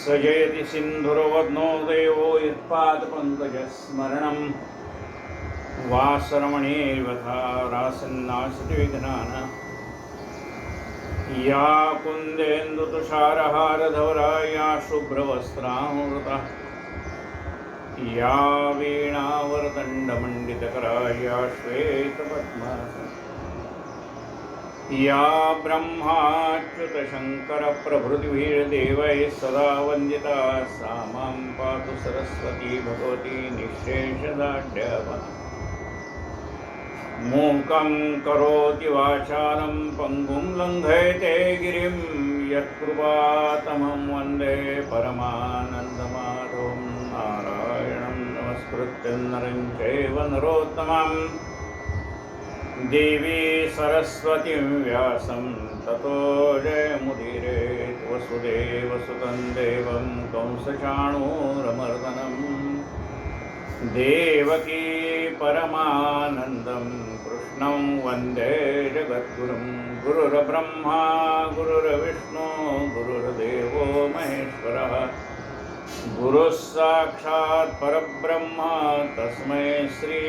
सजयति सिन्धुर्वदनो देवो यत्पादपङ्कजस्मरणं वासरमणीर्वथा रासन्नासति विघ्नान् या कुन्देन्दुतुषारहारधवला या शुभ्रवस्त्रामृता या वीणावरदण्डमण्डितकरा या श्वेतपद्मासना या ब्रह्माच्युतशङ्करप्रभृतिभिर्देवैः सदा वन्दिता सा मां पातु सरस्वती भगवती निःशेषदाढ्यवना मूकं करोति वाचालं पङ्गुं लङ्घयते गिरिं यत्कृपातमं वन्दे परमानन्दमाधवं नारायणं नमस्कृत्य नरं चैव नरोत्तमं देवी सरस्वतीं व्यासं ततो जयमुदीरयेत् वसुदेवसुतं देवं कंसचाणूरमर्दनं देवकी परमानन्दं कृष्णं वन्दे जगद्गुरुं गुरुर्ब्रह्मा गुरुर्विष्णु गुरुर्देवो महेश्वरः गुरुः साक्षात् परब्रह्म तस्मै श्री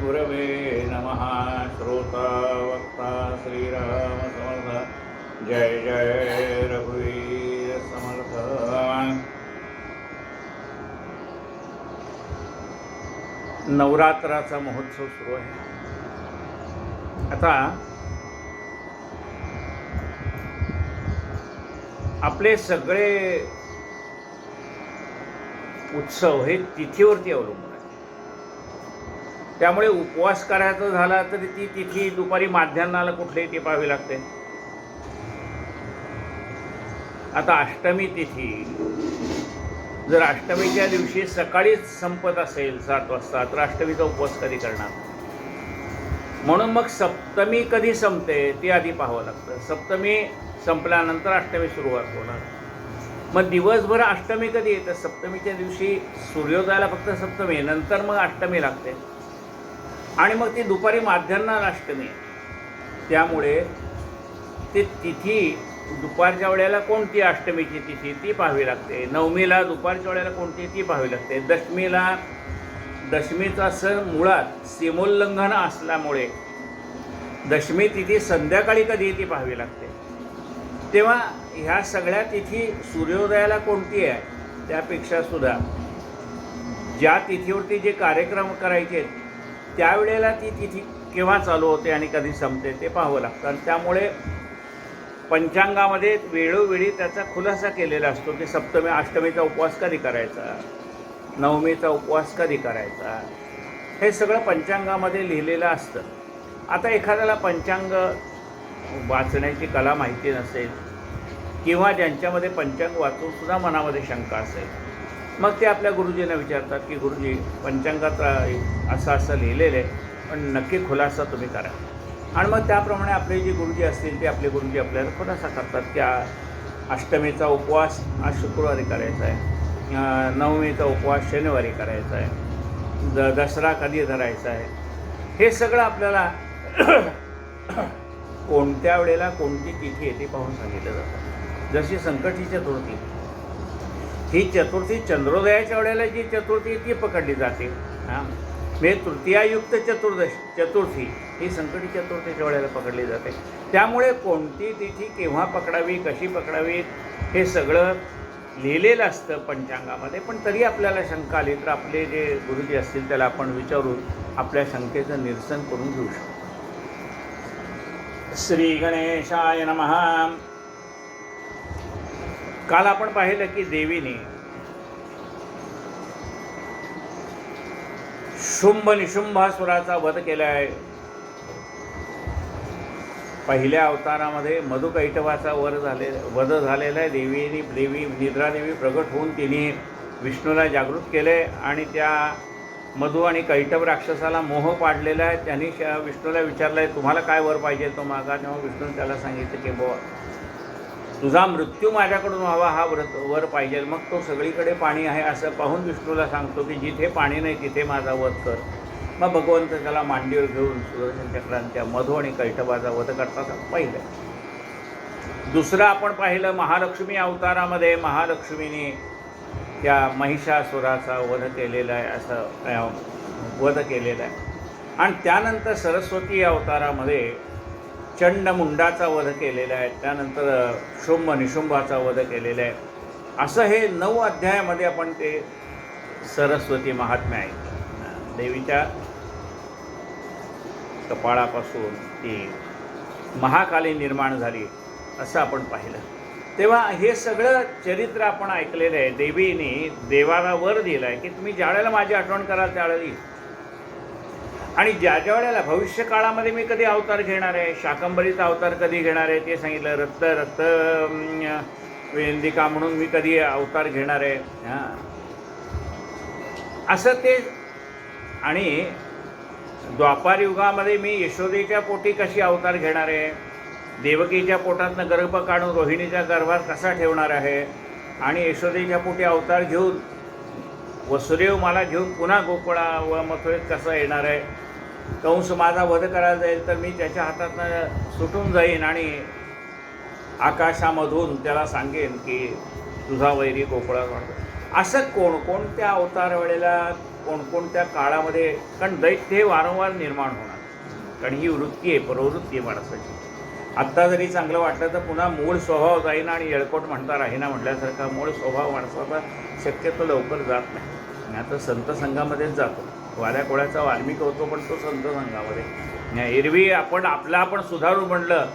गुरवे नमः। श्रोता वक्ता श्रीराम समर्थ जय जय रघुवीर समर्थ। नवरात्राचा महोत्सव सुरू आहे। आता आपले सगळे उत्सव हे तिथीवरती अवलंबून आहे। त्यामुळे उपवास करायचा झाला तरी ती तिथी दुपारी माध्यान्हाला कुठलीही ती पाहावी लागते। आता अष्टमी तिथी जर अष्टमीच्या दिवशी सकाळीच संपत असेल 7 वाजता तर अष्टमीचा उपवास कधी करणार? म्हणून मग सप्तमी कधी संपते ते आधी पाहावं लागतं। सप्तमी संपल्यानंतर अष्टमी सुरुवात होणार। मग दिवसभर अष्टमी कधी येतं? सप्तमीच्या दिवशी सूर्योदयाला फक्त सप्तमी, नंतर मग अष्टमी लागते आणि मग ती दुपारी माध्यान्हाला अष्टमी आहे। त्यामुळे ते तिथी दुपारच्या वेळेला कोणती अष्टमीची तिथी ती पाहावी लागते। नवमीला दुपारच्या वेळेला कोणती ती पाहावी लागते। दशमीचा सण मुळात सीमोल्लंघन असल्यामुळे दशमी तिथी संध्याकाळी कधी ती पाहावी लागते। तेव्हा ह्या सगळ्या तिथी सूर्योदयाला कोणती आहे त्यापेक्षा सुद्धा ज्या तिथीवरती जे कार्यक्रम करायचे त्यावेळेला ती तिथी केव्हा चालू होते आणि कधी संपते ते पाहावं लागतं। आणि त्यामुळे पंचांगामध्ये वेळोवेळी त्याचा खुलासा केलेला असतो की सप्तमी अष्टमीचा उपवास कधी करायचा, नवमीचा उपवास कधी करायचा, हे सगळं पंचांगामध्ये लिहिलेलं असतं। आता एखाद्याला पंचांग वाचण्याची कला माहिती नसेल किंवा ज्यांच्यामध्ये पंचांग वाचून सुद्धा मनामध्ये शंका असेल, मग ते आपल्या गुरुजींना विचारतात की गुरुजी पंचांगात असं असं लिहिलेलं आहे पण नक्की खुलासा तुम्ही करा। आणि मग त्याप्रमाणे आपले जे गुरुजी असतील ते आपले गुरुजी आपल्याला खुलासा करतात की अष्टमीचा उपवास आज शुक्रवारी करायचा आहे, नवमीचा उपवास शनिवारी करायचा आहे, दसरा कधी धरायचा आहे, हे सगळं आपल्याला कोणत्या वेळेला कोणती तिथी आहे ते पाहून सांगितलं जातं। जशी संकटी चतुर्थी, ही चतुर्थी चंद्रोदयाच्या वेळेला जी चतुर्थी ती पकडली जाते। म्हणजे तृतीयायुक्त चतुर्थी ही संकटी चतुर्थीच्या वेळेला पकडली जाते। त्यामुळे कोणती तिथी केव्हा पकडावी, कशी पकडावी हे सगळं लिहिलेलं असतं पंचांगामध्ये। पण तरी आपल्याला शंका आली तर आपले जे गुरुजी असतील त्याला आपण विचारून आपल्या शंकेचं निरसन करून घेऊ शकतो। श्री गणेशाय नमः। काल आपण पाहिलं की देवीने शुंभ निशुंभासुराचा वध केला आहे। पहिल्या अवतारामध्ये मधुकैटभाचा वध झालेला आहे। देवी निद्रादेवी प्रगट होऊन तिने विष्णूला जागृत केले आणि त्या मधु आणि कैटभ राक्षसाला मोह पाडलेला आहे। त्यांनी विष्णूला विचारलं आहे तुम्हाला काय वर पाहिजे तो मागा। तेव्हा विष्णूने त्याला सांगितलं की बुवा तुझा मृत्यू माझ्याकडून व्हावा हा वर पाहिजे। मग तो सगळीकडे पाणी आहे असं पाहून विष्णूला सांगतो की जिथे पाणी नाही तिथे माझा वध कर। मग भगवंत त्याला मांडीवर घेऊन सुदर्शन चक्रांच्या मधु आणि कैटभाचा वध करतात पाहिलं। दुसरं आपण पाहिलं महालक्ष्मी अवतारामध्ये महालक्ष्मीने त्या महिषासुराचा वध केलेला आहे, असं वध केलेला आहे. आणि त्यानंतर सरस्वती अवतारामध्ये चंडमुंडाचा वध केलेला आहे, त्यानंतर शुंभ निशुंभाचा वध केलेला आहे. असं हे 9 अध्यायामध्ये आपण ते सरस्वती महात्म्य आहे. देवीच्या कपाळापासून ती महाकाली निर्माण झाली असं आपण पाहिलं. तेव्हा हे सगळं चरित्र आपण ऐकलेलं आहे. देवीने देवाला वर दिला आहे की तुम्ही ज्या वेळेला माझी आठवण कराल त्यावेळेला, आणि ज्या ज्या वेळेला भविष्य काळामध्ये मी कधी अवतार घेणार आहे, शाकंभरीचा अवतार कधी घेणार आहे ते सांगितलं. रक्त वेंदिका म्हणून मी कधी अवतार घेणार आहे, असं ते. आणि द्वापार युगामध्ये मी यशोदेच्या पोटी कशी अवतार घेणार आहे, देवकीच्या पोटातनं गर्भ काढून रोहिणीच्या गर्भात कसा ठेवणार आहे, आणि यशोदेच्या पोटी अवतार घेऊन वसुदेव मला घेऊन पुन्हा गोकुळा व मथुरेत कसं येणार आहे. कंस माझा वध करायला जाईल तर मी त्याच्या हातातनं सुटून जाईन आणि आकाशामधून त्याला सांगेन की तुझा वैरी गोकुळात वाढतो. असं कोणकोणत्या अवतार वेळेला कोणकोणत्या काळामध्ये, कारण दैत्य हे वारंवार निर्माण होणार, कारण ही वृत्ती आहे, प्रवृत्ती आहे माणसाची. आत्ता जरी चांगलं वाटलं तर पुन्हा मूळ स्वभाव जाईन आणि येळकोट म्हणता राहीना म्हटल्यासारखा मूळ स्वभाव माणसाचा शक्यतो लवकर जात नाही. आता संत संघामध्येच जातो. वाऱ्या कोळ्याचा वाल्मिक होतो पण तो संत संघामध्ये. एरवी आपण सुधारू म्हणलं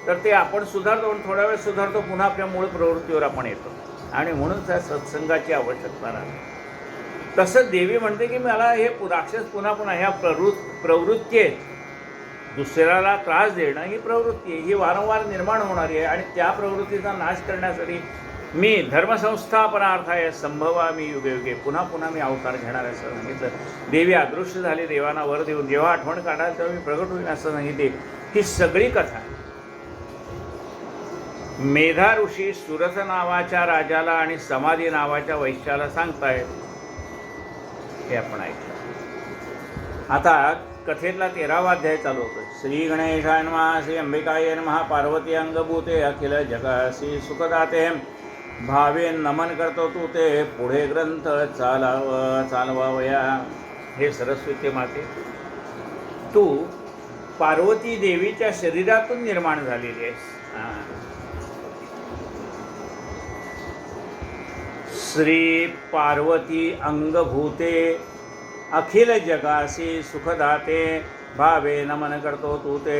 तर ते आपण सुधारतो, पण थोडा वेळ सुधारतो, पुन्हा आपल्या मूळ प्रवृत्तीवर आपण येतो. आणि म्हणून त्या सत्संगाची आवश्यकता राहते. तसं देवी म्हणते की मला हे राक्षस पुन्हा पुन्हा ह्या प्रवृत्ती आहेत, दुसऱ्याला त्रास देणं ही प्रवृत्ती आहे, ही वारंवार निर्माण होणारी आहे. आणि त्या प्रवृत्तीचा नाश करण्यासाठी मी धर्मसंस्थापनार्थाय संभवामी युगे युगे, पुन्हा पुन्हा मी अवतार घेणार असं सांगितलं. देवी अदृश्य झाली, देवांना वर देऊन जेव्हा आठवण काढाल तेव्हा मी प्रगट होईन असं सांगितले. ही सगळी कथा मेधा ऋषी सुरथ नावाच्या राजाला आणि समाधी नावाच्या वैश्याला सांगतायत, हे आपण ऐकलं. आता कथेतला 13वा अध्याय चालू होतो. श्री गणेशाय नमः, श्री अंबिकाय नमः, पार्वती अंगभूते अखिल जगासी सुखदाते, भावे नमन करतो तू ते पुढे ग्रंथ चालवावया. हे सरस्वती माते, तू पार्वती देवीच्या शरीरातून निर्माण झालेली आहेस. श्री पार्वती अंगभूते अखिल जगासी सुखदाते, भावे नमन करतो तू ते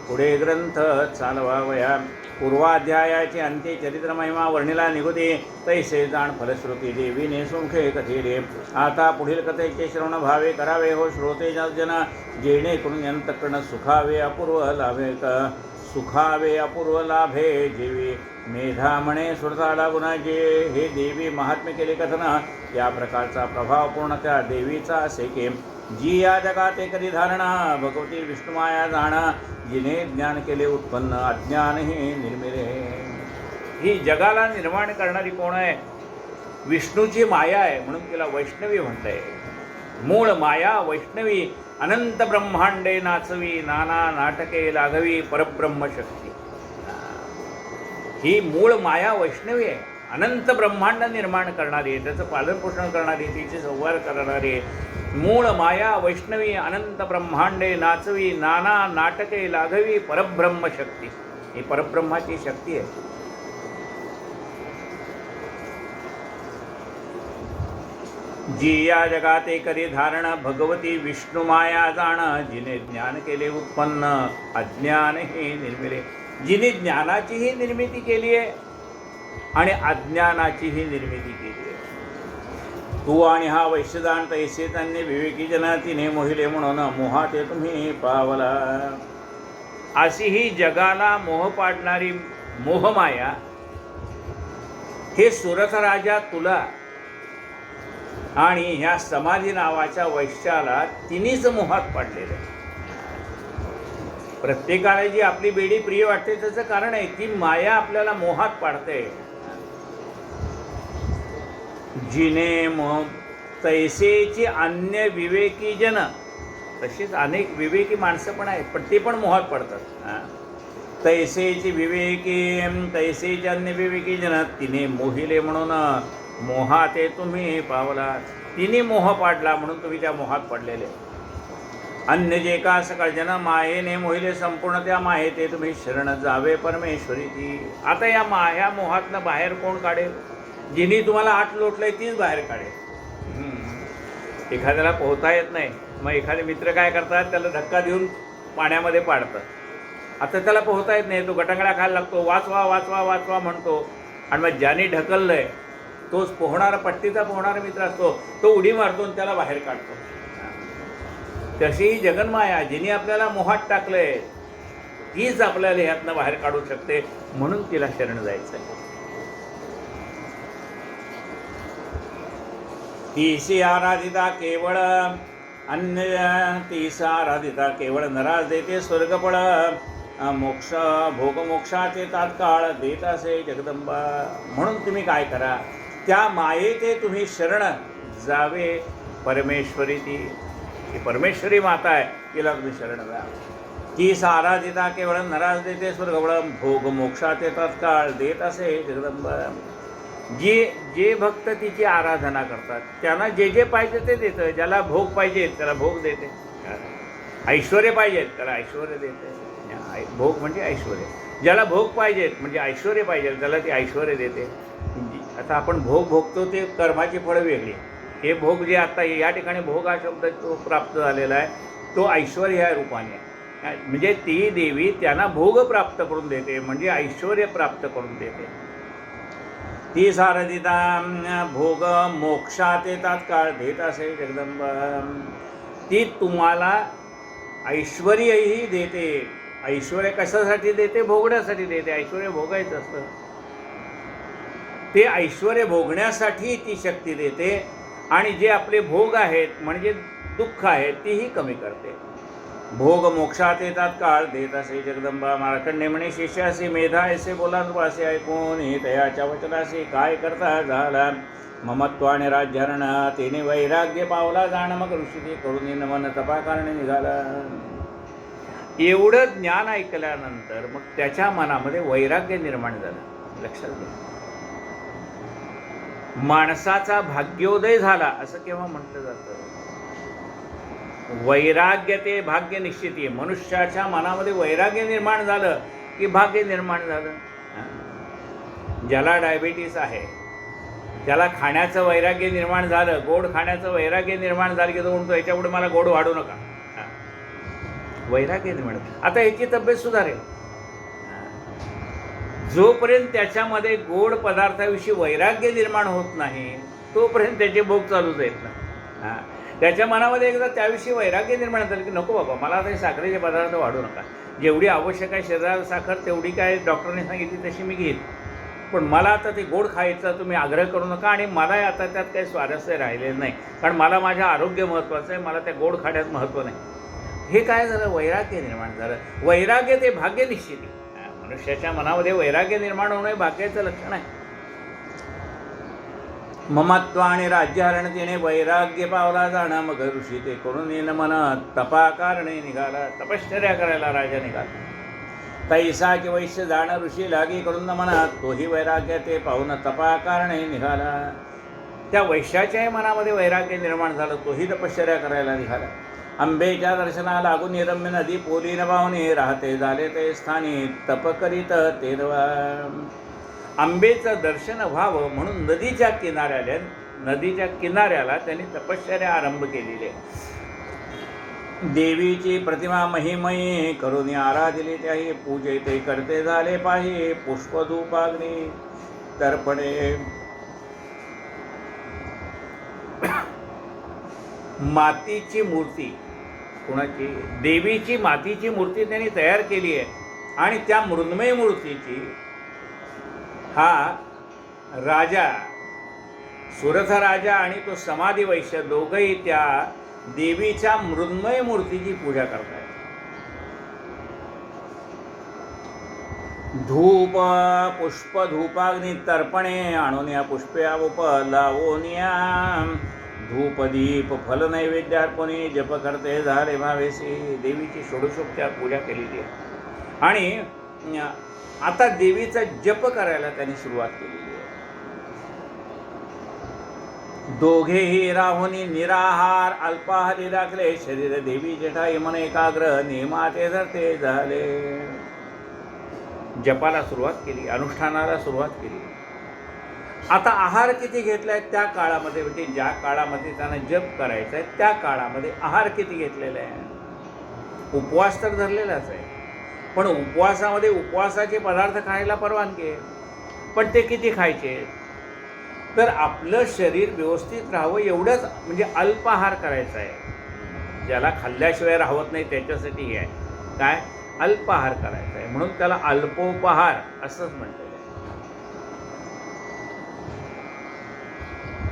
पुढे ग्रंथ चालवावया. पूर्वाध्यायाचे अंत्य चरित्र महिमा वर्णिला निगुती, तैसे जाण फलश्रुती देवीने सुमुखे कथिले. आता पुढील कथेचे श्रवण भावे करावे हो श्रोते जन, जेणेकरून यंतकर्ण सुखावे अपूर्व लाभे जेवी. मेधा म्हणे सुरताला गुणाजे, हे देवी महात्म्य केले कथन, या प्रकारचा प्रभाव पूर्ण त्या देवीचा असे की जी या जगाते कधी धारणा, भगवती विष्णुमाया जाणा, जिने ज्ञान केले उत्पन्न, अज्ञान हे निर्मिले. ही जगाला निर्माण करणारी कोण आहे? विष्णूची माया आहे, म्हणून तिला वैष्णवी म्हणताय. मूळ माया वैष्णवी, अनंत ब्रह्मांडे नाचवी, नाना नाटके लाघवी, परब्रह्म शक्ती. ही मूळ माया वैष्णवी आहे, अनंत ब्रह्मांड निर्माण करणारी आहे, त्याचं पालनपोषण करणारी, तिचे संवार करणारी आहे. मूळ माया वैष्णवी, अनंत ब्रह्मांडे नाचवी, नाना नाटके लाघवी, परब्रह्म शक्ती. ही परब्रह्माची शक्ती आहे. जी या जगाते करी धारण, भगवती विष्णू माया जाण, जिने ज्ञान केले उत्पन्न, अज्ञान हे निर्मिले. जिने ज्ञानाचीही निर्मिती केली आहे आणि अज्ञानाचीही निर्मिती केली आहे. तू आणि हा वैश्यदान तैसे त्यांनी विवेकी जन, तिने मोहिले म्हणून मोहाते तुम्ही पावला. अशी ही जगाला मोह पाडणारी मोहमाया हे सुरथ राजा तुला आणि ह्या समाधी नावाच्या वैश्याला तिन्हीच मोहात पाडलेलं आहे. प्रत्येकाला जी आपली बेडी प्रिय वाटते त्याचं कारण आहे, ती माया आपल्याला मोहात पाडते. जिने तैसेची अन्य विवेकी जन, तशीच अनेक विवेकी माणसं पण आहेत, पण ते पण मोहात पडतात. तैसेची विवेकी तैसेची अन्य विवेकी जन, तिने मोहिले म्हणून मोहाते तुम्ही पावलात. तिने मोह पाडला म्हणून तुम्ही त्या मोहात पडलेले. अन्य जे का सकळ जन मायेने मोहिले संपूर्ण त्या माये ते तुम्ही शरण जावे परमेश्वरी ती. आता या माया मोहातनं बाहेर कोण काढेल? जिनी तुम्हाला आत लोटलंय तीच बाहेर काढेल. एखाद्याला पोहता येत नाही, मग एखादे मित्र काय करतात, त्याला धक्का देऊन पाण्यामध्ये पाडतात. आता त्याला पोहता येत नाही, तो गटांगळा खायला लागतो, वाचवा वाचवा वाचवा म्हणतो. आणि मग ज्याने ढकललंय तोच पोहणारा, पट्टीचा पोहणारा मित्र असतो, तो उडी मारतो आणि त्याला बाहेर काढतो. तशी जगन्माया जिने आपल्याला मोहात टाकलंय तीच आपल्याला ह्यातनं बाहेर काढू शकते, म्हणून तिला शरण जायचं आहे. तीसी आराधिता केवळ अन्य तीस आराधिता केवळ नरास देते स्वर्गपळ. मोक्ष भोगमोक्षाचे तात्काळ देत असे जगदंबा. म्हणून तुम्ही काय करा, त्या मायेते तुम्ही शरण जावे परमेश्वरी ती. परमेश्वरी माता आहे, तिला तुम्ही शरण जा. तीस आराधिता केवळ नरास देते स्वर्गपळ. भोगमोक्षाचे तात्काळ देत असे जगदंबा. जे भक्त तिची आराधना करतात त्यांना जे जे पाहिजे ते देतं. ज्याला भोग पाहिजे त्याला भोग देते, ऐश्वर्य पाहिजेत त्याला ऐश्वर्य देते. भोग म्हणजे ऐश्वर्य. ज्याला भोग पाहिजेत म्हणजे ऐश्वर्य पाहिजे त्याला ती ऐश्वर्य देते. आता आपण भोग भोगतो ते कर्माची फळं वेगळी. हे भोग जे आता या ठिकाणी भोग हा शब्द तो प्राप्त झालेला आहे, तो ऐश्वर्य ह्या रूपाने आहे. म्हणजे ती देवी त्यांना भोग प्राप्त करून देते, म्हणजे ऐश्वर्य प्राप्त करून देते. ती सारथिता भोग मोक्षाते तात्काळ देत असे जगदंबा. ती तुम्हाला ऐश्वर्यही देते. ऐश्वर्य कशासाठी देते? भोगण्यासाठी देते. ऐश्वर्य भोगायचं असतं, ते ऐश्वर्य भोगण्यासाठी ती शक्ती देते. आणि जे आपले भोग आहेत म्हणजे दुःख आहेत तीही कमी करते. भोग मोक्षात येतात काळ देत असे जगदंबा. मार्कंडे म्हणे शिष्यासी मेधा ऐसे बोला वासे ऐकून हे तयाच्या वचनाशी काय करता झाला. ममत्व आणि राज्यहरण तिने वैराग्य पावला जाण. मग ऋषी ते करून नमन तपा कारणे निघाला. एवढं ज्ञान ऐकल्यानंतर मग त्याच्या मनामध्ये वैराग्य निर्माण झालं. लक्षात घ्या, माणसाचा भाग्योदय झाला असं केव्हा म्हटलं जातं? वैराग्य ते भाग्य निश्चिती. मनुष्याच्या मनामध्ये वैराग्य निर्माण झालं की भाग्य निर्माण झालं. ज्याला डायबिटीस आहे त्याला खाण्याचं वैराग्य निर्माण झालं, गोड खाण्याचं वैराग्य निर्माण झालं की तो म्हणतो याच्यापुढे मला गोड वाढू नका. वैराग्य निर्माण. आता याची तब्येत सुधारेल. जोपर्यंत त्याच्यामध्ये गोड पदार्थाविषयी वैराग्य निर्माण होत नाही तोपर्यंत त्याचे भोग चालूच आहेत ना. त्याच्या मनामध्ये एकदा त्याविषयी वैराग्य निर्माण झालं की नको बाबा मला आता साखरेचे पदार्थ वाढू नका. जेवढी आवश्यक आहे शरीराला साखर तेवढी काय डॉक्टरने सांगितली तशी मी घेईन, पण मला आता ते गोड खायचं तुम्ही आग्रह करू नका. आणि मला आता त्यात काही स्वारस्य राहिलेलं नाही, कारण मला माझं आरोग्य महत्त्वाचं आहे, मला त्या गोड खाण्यात महत्त्व नाही. हे काय झालं? वैराग्य निर्माण झालं. वैराग्य ते भाग्य निश्चिती. मनुष्याच्या मनामध्ये वैराग्य निर्माण होणं हे भाग्याचं लक्षण आहे. ममत्व आणि राज्यहरण तिने वैराग्य पावला जाणं. मग ऋषी ते करून येणं म्हणत तपा कारणे निघाला. तपश्चर्या करायला राजा निघाला. तैसा की वैश्य जाणं ऋषी लागी करून म्हणत. तोही वैराग्य ते पाहून तपा कारणे निघाला. त्या वैश्याच्याही मनामध्ये वैराग्य निर्माण झालं, तोही तपश्चर्या करायला निघाला. अंबेच्या दर्शना लागून निरम्य नदी पोली न वाहुनी राहते झाले ते स्थानी तप करीत तेरवा. आंबेचं दर्शन व्हावं म्हणून नदीच्या किनाऱ्याला त्यांनी तपश्चर्या आरंभ केलेली आहे. देवीची प्रतिमा महिमयी करून आराधिली त्याही पूजे ते करते झाले पाही. पुष्पधूपाग्नी तर्पणे. मातीची मूर्ती कुणाची? देवीची मातीची मूर्ती त्यांनी तयार केली आहे. आणि त्या मृण्मय मूर्तीची हा राजा सुरथ राजा आणि तो समाधी वैश्य दोघंही त्या देवीच्या मृण्मय मूर्तीची पूजा करतात. धूप पुष्प धूपाग्नी तर्पणे आणून या पुष्पया उप लावोनिया. धूप दीप फल नैवेद्य अर्पणे जप करते झाले भावेसी. देवीची षोडशोपचार पूजा केलेली आहे आणि आता देवीचा जप करायला त्यांनी सुरुवात केलेली आहे. दोघेही राहुनी निराहार अल्पाहारी राखले. शरीर देवी जेठाई मन एकाग्र नियमाते धरते झाले. जपाला सुरुवात केली, अनुष्ठानाला सुरुवात केली. आता आहार किती घेतलाय त्या काळामध्ये, म्हणजे ज्या काळामध्ये त्यांना जप करायचा आहे त्या काळामध्ये आहार किती घेतलेला आहे. उपवास तर धरलेलाच आहे, पण उपवासामध्ये उपवासाचे पदार्थ खायला परवानगी आहे, पण ते किती खायचे. तर आपलं शरीर व्यवस्थित राहावं एवढंच, म्हणजे अल्पाहार करायचा आहे. ज्याला खाल्ल्याशिवाय राहत नाही त्याच्यासाठी हे आहे काय, अल्पाहार करायचा आहे. म्हणून त्याला अल्पोपहार असंच म्हटलेलं आहे.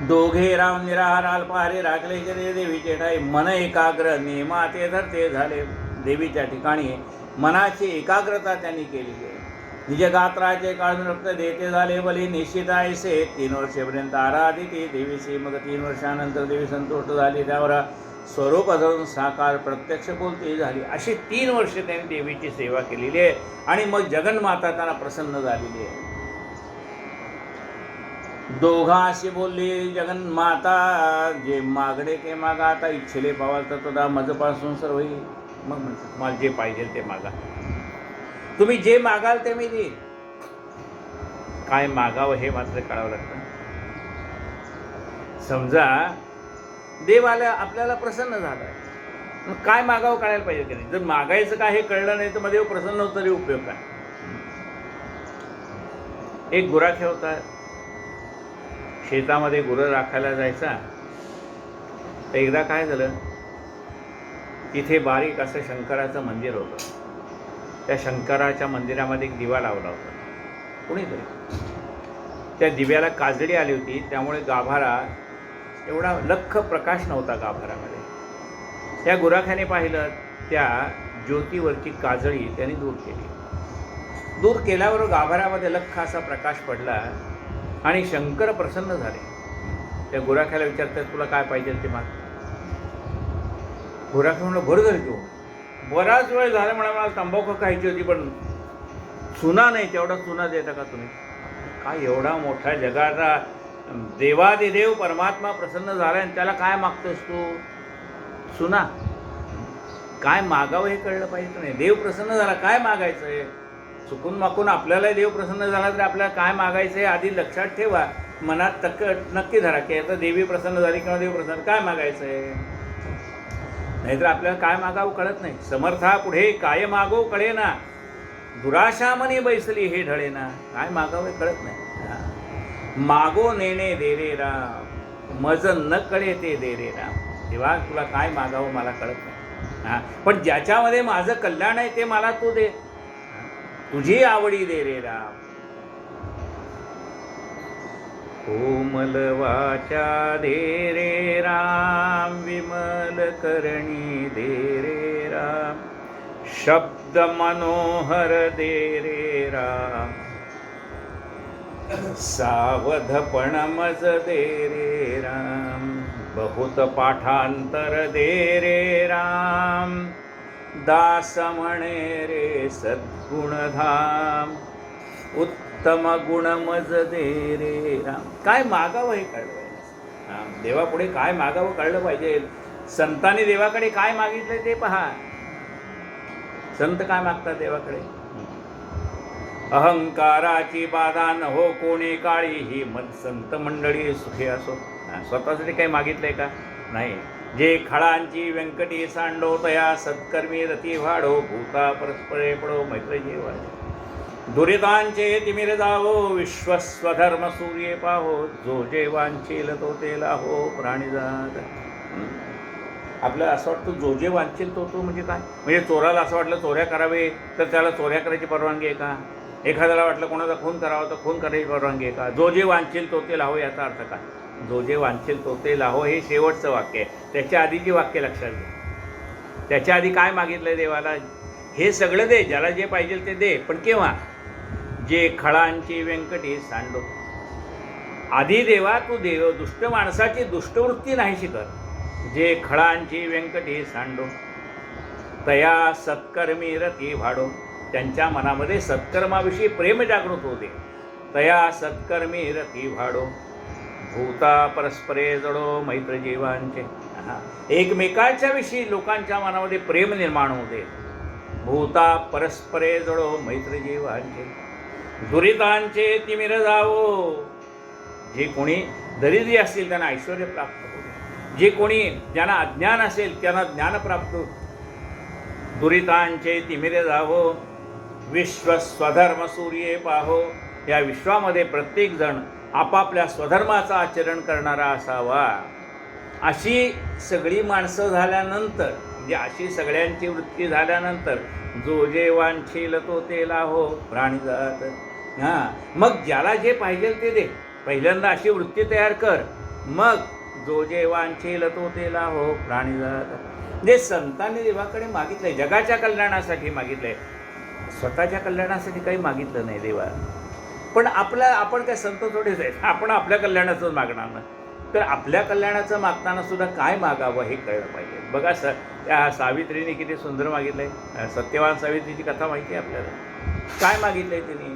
दोघे राम निराहार अल्पाहारी राखले शरीर देवी जेठाई मन एकाग्र नियमाते धरते झाले. देवीच्या ठिकाणी मनाची एकाग्रता त्यांनी केलेली आहे. निज गात्राचे काढून रक्त देते झाले बली निश्चित ऐसे. 3 वर्षेपर्यंत आराधिते देवीचे. मग 3 वर्षानंतर देवी संतुष्ट झाली, त्यावर स्वरूप धरून साकार प्रत्यक्ष बोलती झाली. अशी 3 वर्षे त्यांनी देवीची सेवा केलेली आहे आणि मग जगन्माता त्यांना प्रसन्न झालेली आहे. दोघाशी बोलली जगन्माता, जे मागडे ते मागा, आता इच्छेले पावाल तर तुला मजपासून सर्व. मग म्हणतात तुम्हाला जे पाहिजे ते मागा, तुम्ही जे मागाल ते मी देईन. काय मागावं हे मात्र कळावं लागतं. समजा देवाला आपल्याला प्रसन्न झाला आहे, मग काय मागावं कळायला पाहिजे की नाही. जर मागायचं काय हे कळलं नाही तर मग देव प्रसन्न होतं तरी उपयोग काय. एक गुराखी होता, शेतामध्ये गुरं राखायला जायचा. तर एकदा काय झालं, तिथे बारीक असं शंकराचं मंदिर होतं. त्या शंकराच्या मंदिरामध्ये एक दिवा लावला होता कुणीतरी. त्या दिव्याला काजळी आली होती, त्यामुळे गाभारा एवढा लख्ख प्रकाश नव्हता गाभारामध्ये. त्या गुराख्याने पाहिलं, त्या ज्योतीवरची काजळी त्याने दूर केली. दूर केल्यावर गाभाऱ्यामध्ये लख्ख असा प्रकाश पडला आणि शंकर प्रसन्न झाले. त्या गुराख्याला विचारतात तुला काय पाहिजे ते माग. गुराख्या म्हणलं बरं झालं तू, बराच वेळ झाला म्हणा, मला तंबाखू खायची होती पण चुना नाही, तेवढा चुना देता का तुम्ही. काय एवढा मोठा जगाचा देवादिदेव परमात्मा प्रसन्न झाला आणि त्याला काय मागतोस तू, चुना. काय मागावं हे कळलं पाहिजे नाही. देव प्रसन्न झाला, काय मागायचं आहे. चुकून मागून आपल्याला देव प्रसन्न झाला तर आपल्याला काय मागायचं आहे आधी लक्षात ठेवा. मनात नक्की धरा की आता देवी प्रसन्न झाली किंवा देव प्रसन्न, काय मागायचं आहे. नाहीतर आपल्याला काय मागावं कळत नाही. समर्था पुढे काय मागो कळे ना, दुराशा मनी बैसली हे ढळे ना. काय मागावे कळत नाही. मागो नेणे दे रे राम, मज न कळे ते दे रे राम. तेव्हा तुला काय मागावं मला कळत नाही. पण ज्याच्यामध्ये माझं कल्याण आहे ते मला तू दे, तुझी आवडी दे रे राम. कोमल वाचा दे रे राम, विमल करणी दे रे राम. शब्द मनोहर दे रे राम, सावधपण मज दे रे राम. बहुत पाठांतर दे रे राम, दास म्हणे रे सद्गुणधाम. उत्तम गुण मज दे रे राम. काय मागावं हे कळलं पाहिजे. देवापुढे काय मागावं कळलं पाहिजे. संतांनी देवाकडे काय मागितलं ते पहा. संत काय मागतात देवाकडे, अहंकाराची बाधा न हो कोणी काळी, ही मत संत मंडळी सुखी असो. स्वतःसाठी काही मागितलंय का, नाही. जे खळांची व्यंकटी सांडो, तया सत्कर्मी रती वाढो. भूता परस्परे पडो मैत्र जीवा. दुरितांचे तिमिर जावो, विश्वस्वधर्म सूर्ये पाहो. जो जे वांछील तो ते लाहो, प्राणी जात. आपल्याला असं वाटतं जो जे वांछील तो तो म्हणजे काय, म्हणजे चोराला असं वाटलं चोऱ्या करावे तर त्याला चोऱ्या करायची परवानगी आहे का. एखाद्याला वाटलं कोणाचा खून करावा तर खून करायची परवानगी आहे का. जो जे वांछील तो ते लाहो याचा अर्थ काय. जो जे वांछील तो ते लाहो हे शेवटचं वाक्य आहे. त्याच्या आधीची वाक्य लक्षात घे. त्याच्या आधी काय मागितलं देवाला, हे सगळं दे, ज्याला जे पाहिजे ते दे, पण केव्हा. जे खळांची व्यंकटी सांडो. आधी देवा तू देव दुष्ट माणसाची दुष्टवृत्ती नाहीशी कर. जे खळांची व्यंकटी सांडो, तया सत्कर्मी रती वाढो. त्यांच्या मनामध्ये सत्कर्माविषयी प्रेम जागृत होते. तया सत्कर्मी रती वाढो. भूता परस्परे जडो मैत्र जीवांचे. एकमेकाच्या विषयी लोकांच्या मनामध्ये प्रेम निर्माण होऊ दे. भूता परस्परे जडो मैत्र जीवांचे, दुरितांचे तिमिर जावो. जे कोणी दरिद्री असतील त्यांना ऐश्वर प्राप्त होते, जे कोणी ज्यांना अज्ञान असेल त्यांना ज्ञान प्राप्त होते. दुरितांचे तिमिरे जावो, विश्व स्वधर्म सूर्ये पाहो. या विश्वामध्ये प्रत्येकजण आपापल्या स्वधर्माचं आचरण करणारा असावा. अशी सगळी माणसं झाल्यानंतर, म्हणजे अशी सगळ्यांची वृत्ती झाल्यानंतर, जो जे वांछील तो ते लाहो प्राणी जात. मग ज्याला जे पाहिजे ते दे. पहिल्यांदा अशी वृत्ती तयार कर, मग जो जे वांछील तो ते लाहो प्राणी जात. जे संतांनी देवाकडे मागितलंय जगाच्या कल्याणासाठी मागितलंय, स्वतःच्या कल्याणासाठी काही मागितलं नाही देवा. पण आपण काय संत थोडेच आहेत, आपण आपल्या कल्याणाचंच मागणार ना. तर आपल्या कल्याणाचं मागताना सुद्धा काय मागावं हे कळलं पाहिजे. बघा त्या सावित्रीने किती सुंदर मागितलंय. सत्यवान सावित्रीची कथा माहिती आहे आपल्याला. काय मागितलंय तिने?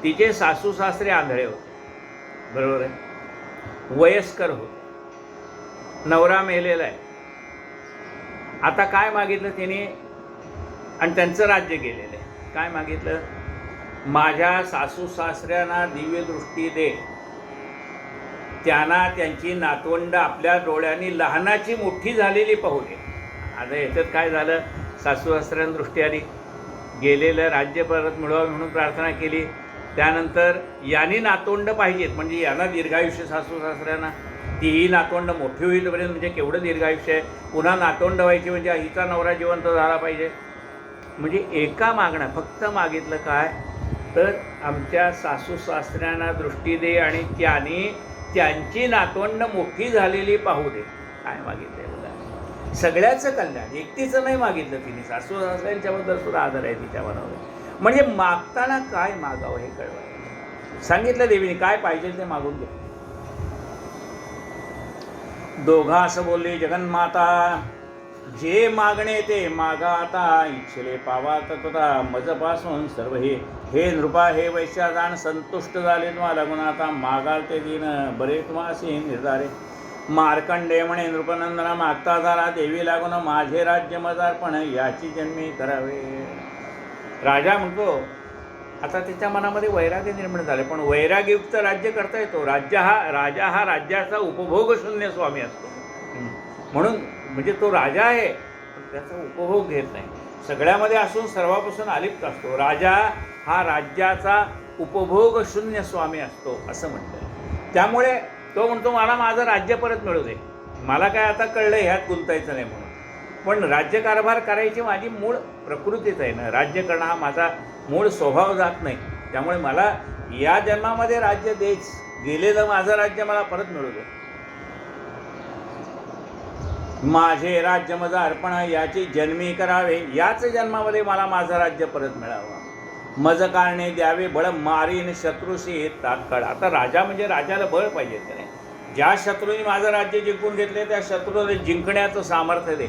तिचे सासू सासरे आंधळे होते, बरोबर आहे, वयस्कर होते, नवरा मेलेला आहे. आता काय मागितलं तिने? आणि त्यांचं राज्य गेलेलं आहे. काय मागितलं? माझ्या सासू सासऱ्यांना दिव्य दृष्टी दे, त्यांना त्यांची नातवंड आपल्या डोळ्यांनी लहानाची मोठी झालेली पाहू दे. आता याच्यात काय झालं? सासू सासऱ्यांना दृष्टी आली, गेलेलं राज्य परत मिळवावं म्हणून प्रार्थना केली. त्यानंतर यांनी नातवंड पाहिजेत, म्हणजे यांना दीर्घायुष्य, सासू सासऱ्यांना तीही नातवंड मोठी होईपर्यंत, म्हणजे केवढं दीर्घायुष्य आहे. पुन्हा नातवंड व्हायची म्हणजे हिचा नवरा जिवंत झाला पाहिजे. म्हणजे एका मागणं फक्त मागितलं काय? तर आमच्या सासू सासऱ्यांना दृष्टी दे आणि त्यांची नातवंड मोठी झालेली पाहू दे. काय मागितलंय बघा, सगळ्याचं कल्याण, एकटीचं नाही मागितलं तिने. सासू सासऱ्यांच्याबद्दल सुद्धा आदर आहे तिच्या मनावर. म्हणजे मागताना काय मागावं हे कळवायचं. सांगितलं देवीने काय पाहिजे ते मागून घे. दोघा असं बोलले जगन्माता, जे मागणे ते मागा आता, इच्छिले पावा तथा मजपासून सर्व हे नृपा हे वैश्या जाण, संतुष्ट झाले तुम्हा लागून आता, मागाल ते दिन बरे तुम्हासी निर्धारे. मार्कंडे म्हणे नृपनंदना, मागता झाला देवी लागून, माझे राज्य मजारपण याची जन्मी करावे. राजा म्हणतो, आता त्याच्या मनामध्ये वैराग्य निर्माण झाले, पण वैराग्ययुक्त राज्य करता येतो. राजा हा राज्याचा उपभोग शून्य स्वामी असतो. म्हणून म्हणजे तो राजा आहे पण त्याचा उपभोग घेत नाही, सगळ्यामध्ये असून सर्वापासून अलिप्त असतो. राजा हा राज्याचा उपभोग शून्य स्वामी असतो असं म्हणतं. त्यामुळे तो म्हणतो मला माझं राज्य परत मिळू दे, मला काय आता कळलं ह्यात गुंतायचं नाही म्हणून. पण राज्यकारभार करायची माझी मूळ प्रकृतीच आहे ना, राज्य करणं हा माझा मूळ स्वभाव जात नाही. त्यामुळे मला या जन्मामध्ये राज्य देच, गेलेलं माझं राज्य मला परत मिळू दे. माझे राज्य माझं अर्पण याची जन्मी करावे, याच जन्मामध्ये मला माझं राज्य परत मिळावं. मज कारणे द्यावे बळ मारीन शत्रुशी तात्काळ. आता राजा म्हणजे राजाला बळ पाहिजे का नाही. ज्या शत्रूंनी माझं राज्य जिंकून घेतले त्या शत्रूला जिंकण्याचं सामर्थ्य दे.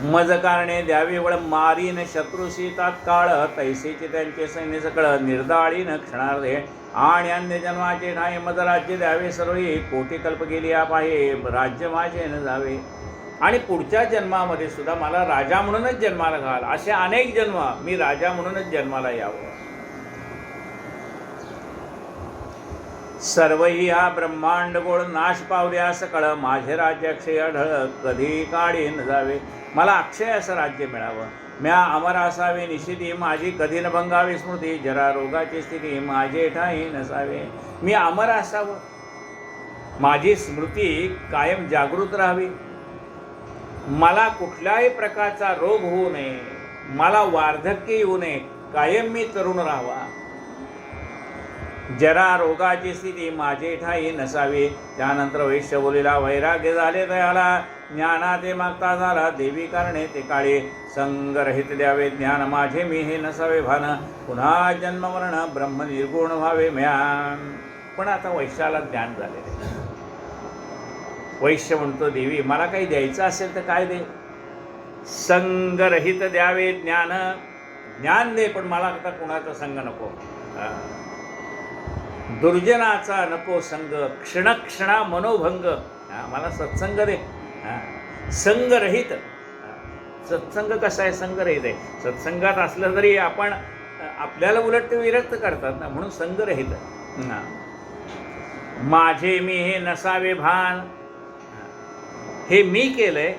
मज कारणे द्यावे बळ मारीन शत्रुशी तात्काळ, तैसेचे त्यांचे सैन्य सकळ निर्दाळीन क्षणार्धे. आणि अन्य जन्माचे ठाई मज राज्य द्यावे सर्व, कोटी कल्प गेली पाहे राज्य माझे न जावे. आणि पुढच्या जन्मामध्ये सुद्धा मला राजा म्हणूनच जन्माला घाल, असे अनेक जन्म मी राजा म्हणूनच जन्माला यावं. सर्वही हा ब्रह्मांड गोळ नाश पावल्या सकळ, माझे राज्य अक्षय अढळ कधी काढी न जावे. मला अक्षय असं राज्य मिळावं. म्या अमर असावे निशिती, माझी कधी न भंगावी स्मृती, जरा रोगाची स्थिती माझे ठाई नसावे. मी अमर असावं, माझी स्मृती कायम जागृत राहावी, मला कुठल्याही प्रकारचा रोग होऊ नये, मला वार्धक्य येऊ नये, कायम मी तरुण राहावा. जरा रोगाची स्थिती माझे ठाई नसावी. त्यानंतर वैश्य बोलीला वैराग्य झाले दयाला, ज्ञाना ते मागता झाला देवी कारणे ते काळे. संगरहित द्यावे ज्ञान माझे मी हे नसावे भान, पुन्हा जन्म मरण ब्रह्म निर्गुण व्हावे म्यान. पण आता वैश्याला ज्ञान झालेले. वैश्य म्हणतो देवी मला काही द्यायचं असेल तर काय दे. संगरहित द्यावे ज्ञान, ज्ञान दे पण मला आता कोणाचा संग नको. दुर्जनाचा नको संग, क्षणक्षणा मनोभंग. मला सत्संग दे. संगरहित. सत्संग कसा आहे? संगरहित आहे. सत्संगात असलं तरी आपण आपल्याला उलट ते विरक्त करतात ना, म्हणून संगरहित. माझे मी हे नसावे भान. हे मी केलंय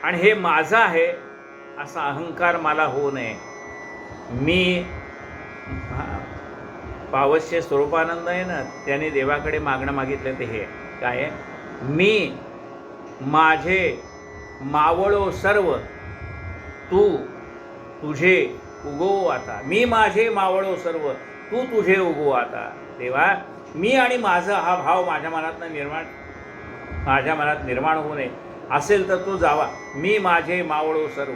आणि हे माझं आहे असा अहंकार मला होऊ नये. मी पावस्य स्वरूपानंद आहे ना, त्याने देवाकडे मागणं मागितलं ते हे काय आहे? मी माझे मावळो सर्व, तू तुझे उगो आता. मी माझे मावळो सर्व, तू तुझे उगो आता. तेव्हा मी आणि माझं हा भाव माझ्या मनात निर्माण होऊ नये. असेल तर तो जावा. मी माझे मावळो सर्व,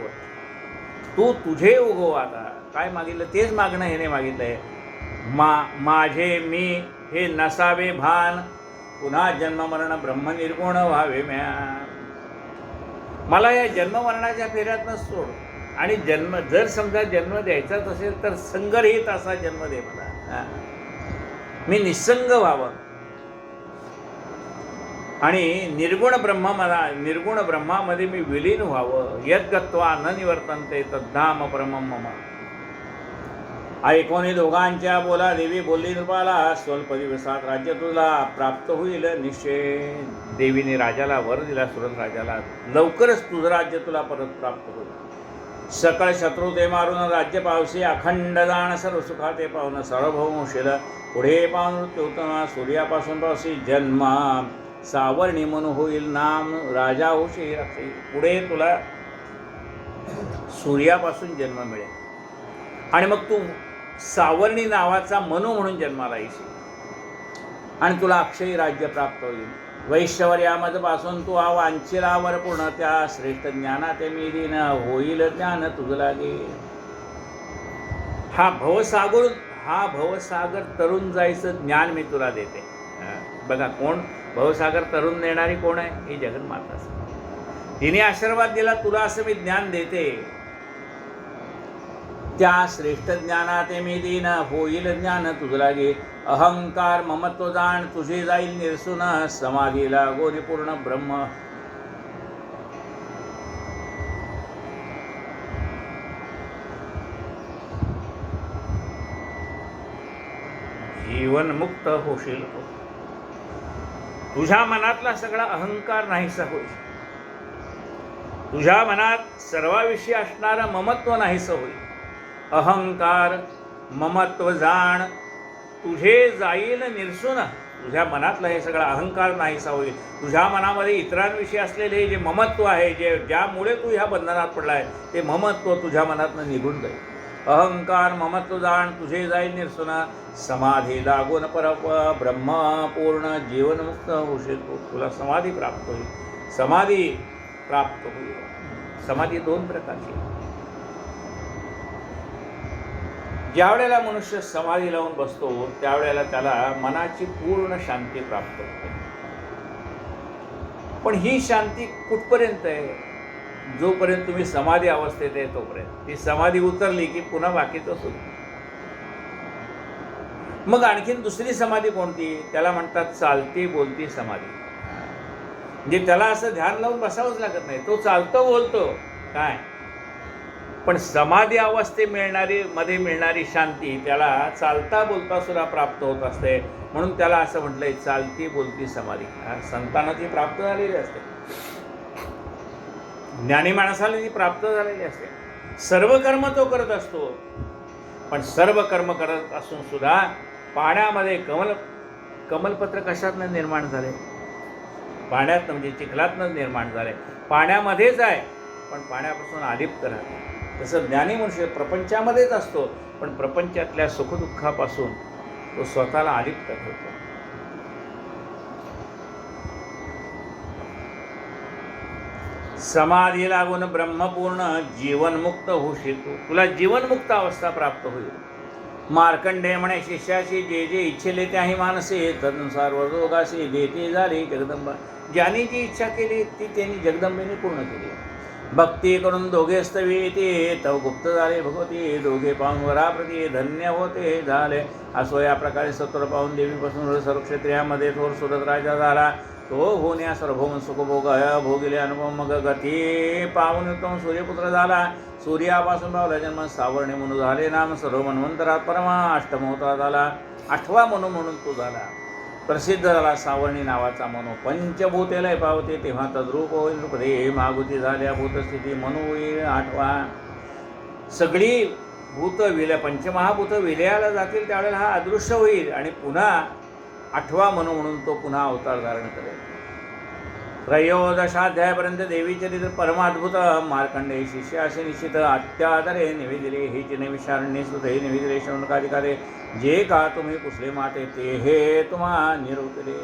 तू तुझे उगो आता. काय मागितलं? तेच मागणं ह्याने मागितलं आहे. माझे मी हे नसावे भान, पुन्हा जन्ममरण ब्रह्मनिर्गुण व्हावे म्या. मला या जन्ममरणाच्या फेऱ्यातनं सोड. आणि जर समजा जन्म द्यायचाच असेल तर संगरहित असा जन्म दे मला. मी निसंग व्हावं आणि निर्गुण ब्रह्मामध्ये मी विलीन व्हावं. यद्गत्वा न निवर्तन्ते तद्धाम परमं मम. ऐकोनी दोघांच्या बोला देवी बोलली नृपाला, स्वल्प दिवसात राज्य तुला प्राप्त होईल निश्चय. देवीने राजाला वर दिला, सुरत राजाला, लवकरच तुझं राज्य तुला परत प्राप्त होईल. सकळ शत्रू ते मारून राज्य पावसी, अखंड दान सर्व सुखा ते पाहून सार्वभौम होशील. पुढे पाहून उत्तम सूर्यापासून पावसी जन्म, सावर्णी म्हणून होईल नाम राजा होशी. पुढे तुला सूर्यापासून जन्म मिळेल आणि मग तू सावर्णी नावाचा मनू म्हणून जन्माला येशील आणि तुला अक्षयी राज्य प्राप्त होईल. वैश्वर्यामधपासून तू वांछिलावर पूर्ण, त्या श्रेष्ठ ज्ञानात मी दिन होईल ज्ञान तुझं लागे. हा भवसागर तरुण जायचं ज्ञान मी तुला देते. बघा कोण भवसागर तरुण देणारी कोण आहे? ही जगन्माता. तिने आशीर्वाद दिला, तुला असं मी ज्ञान देते. त्या श्रेष्ठ ज्ञानात मी दिन होईल ज्ञान तुझं लागे. अहंकार ममत्व जाण तुझे जाईल निरसून, समाधीला गोरी पूर्ण ब्रह्म. जीवनमुक्त होशील. तुझ्या मनातला सगळा अहंकार नाहीसा होईल. तुझ्या मनात सर्वाविषयी असणारं ममत्व नाहीसं होईल. अहंकार ममत्व जाण तुझे जाईल निरसून. तुझ्या मनातला हे सगळा अहंकार नाहीसा होईल. तुझ्या मनामध्ये इतरांविषयी असलेले जे ममत्व आहे, ज्यामुळे तू ह्या बंधनात पडला आहे, ते ममत्व तुझ्या मनातनं निघून जाईल. अहंकार ममत्व जाण तुझे जाईल निरसून, समाधी लागून ब्रह्म पूर्ण जीवनमुक्त होशील. तुला समाधी प्राप्त होईल. समाधी प्राप्त होईल. समाधी दोन प्रकारची. ज्या वेळेला मनुष्य समाधी लावून बसतो त्यावेळेला त्याला मनाची पूर्ण शांती प्राप्त होते. पण ही शांती कुठपर्यंत आहे? जोपर्यंत तुम्ही समाधी अवस्थेत आहे तोपर्यंत. ती समाधी उतरली की पुन्हा बाकीचं सुरू. मग आणखीन दुसरी समाधी कोणती? त्याला म्हणतात चालती बोलती समाधी. म्हणजे त्याला असं ध्यान लावून बसावंच लागत नाही, तो चालतो बोलतो काय. पण समाधी मध्ये मिळणारी शांती त्याला चालता बोलता सुद्धा प्राप्त होत असते. म्हणून त्याला असं म्हटलंय चालती बोलती समाधी. संतांना ती प्राप्त झालेली असते, ज्ञानी माणसाला ती प्राप्त झालेली असते. सर्व कर्म तो करत असतो, पण सर्व कर्म करत असून सुद्धा पाण्यामध्ये कमलपत्र कशातनं निर्माण झाले? पाण्यात म्हणजे चिखलातनं निर्माण झाले. पाण्यामध्येच आहे पण पाण्यापासून अलिप्त राहते. तसं ज्ञानी मनुष्य प्रपंचामध्येच असतो पण प्रपंचातल्या सुखदुःखापासून तो स्वतःला अलिप्त ठेवतो. समाधी लागून ब्रह्मपूर्ण जीवनमुक्त होशील. तुला जीवनमुक्त अवस्था प्राप्त होईल. मार्कंडेय म्हणे शिष्याशी जे जे इच्छेले त्याही मानसे तदनुसार वरदोगासी देते झाली जगदंबा. ज्याने जी इच्छा केली ती त्यांनी जगदंबेने पूर्ण केली. भक्ती करून दोघे स्तवी ते तव गुप्त झाले भगवती, दोघे पाहून वराप्रती धन्य होते झाले. असो या प्रकारे सत्वर पाहून देवीपासून सर्व क्षेत्रियामध्ये थोर सुरत राजा झाला. तो होण्या सर्वभौम सुखभोग भोगिले अनुभव मग गती पाहून उत्तम सूर्यपुत्र झाला. सूर्यापासून पावला जन्म सावर्णे म्हणून झाले नाम. सर्व मनवंतरात परमा अष्टमोत्रा झाला. 8वा मनु म्हणून तो झाला. प्रसिद्ध झाला सावर्णी नावाचा मनु. पंचभूतेला पावते तेव्हा तद्रूप होईल रूपदे मागुती झाल्या भूतस्थिती मनु होईल 8वा. सगळी भूत विलय पंचमहाभूत विलयाला जातील त्यावेळेला हा अदृश्य होईल आणि पुन्हा 8वा मनु म्हणून तो पुन्हा अवतार धारण करेल. 13अध्यायापर्यंत देवी चरित्र परमाद्भुत. मार्कंडेय शिष्य असे निश्चित अत्यादरे निवेदिले हेच नैविषारण्य सुत हे निवेदिले शौनकाधिकारे जे का तुम्ही कुसले माते ते हे तुम्हा निरवतले.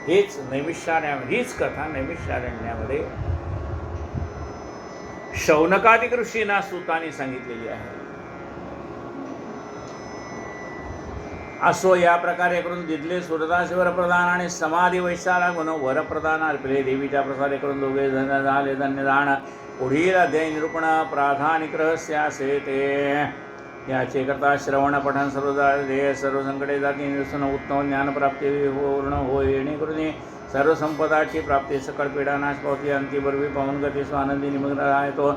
हेच नैमिषारण्य हीच कथा नैमिषारण्यामध्ये शौनकादिक ऋषींना सुतांनी सांगितलेली आहे. असो या प्रकारे करून दिदले सुरदास वरप्रदान आणि समाधी वैशाला गुण वरप्रदान अर्पले. देवीच्या प्रसादे करून दोघे झाले धन्यदान. पुढील अध्याय निरूपण प्राधानिक रहस्य असे ते. याचे करता श्रवण पठण सर्व संकटे जाती निरसन उत्तम ज्ञानप्राप्ती पूर्ण होय येणेकरून सर्व संपदाची प्राप्ती सकळ पीडा नाश पावती अंती बरवी पाहून गती स्वानंदी निमग्न आहे तो.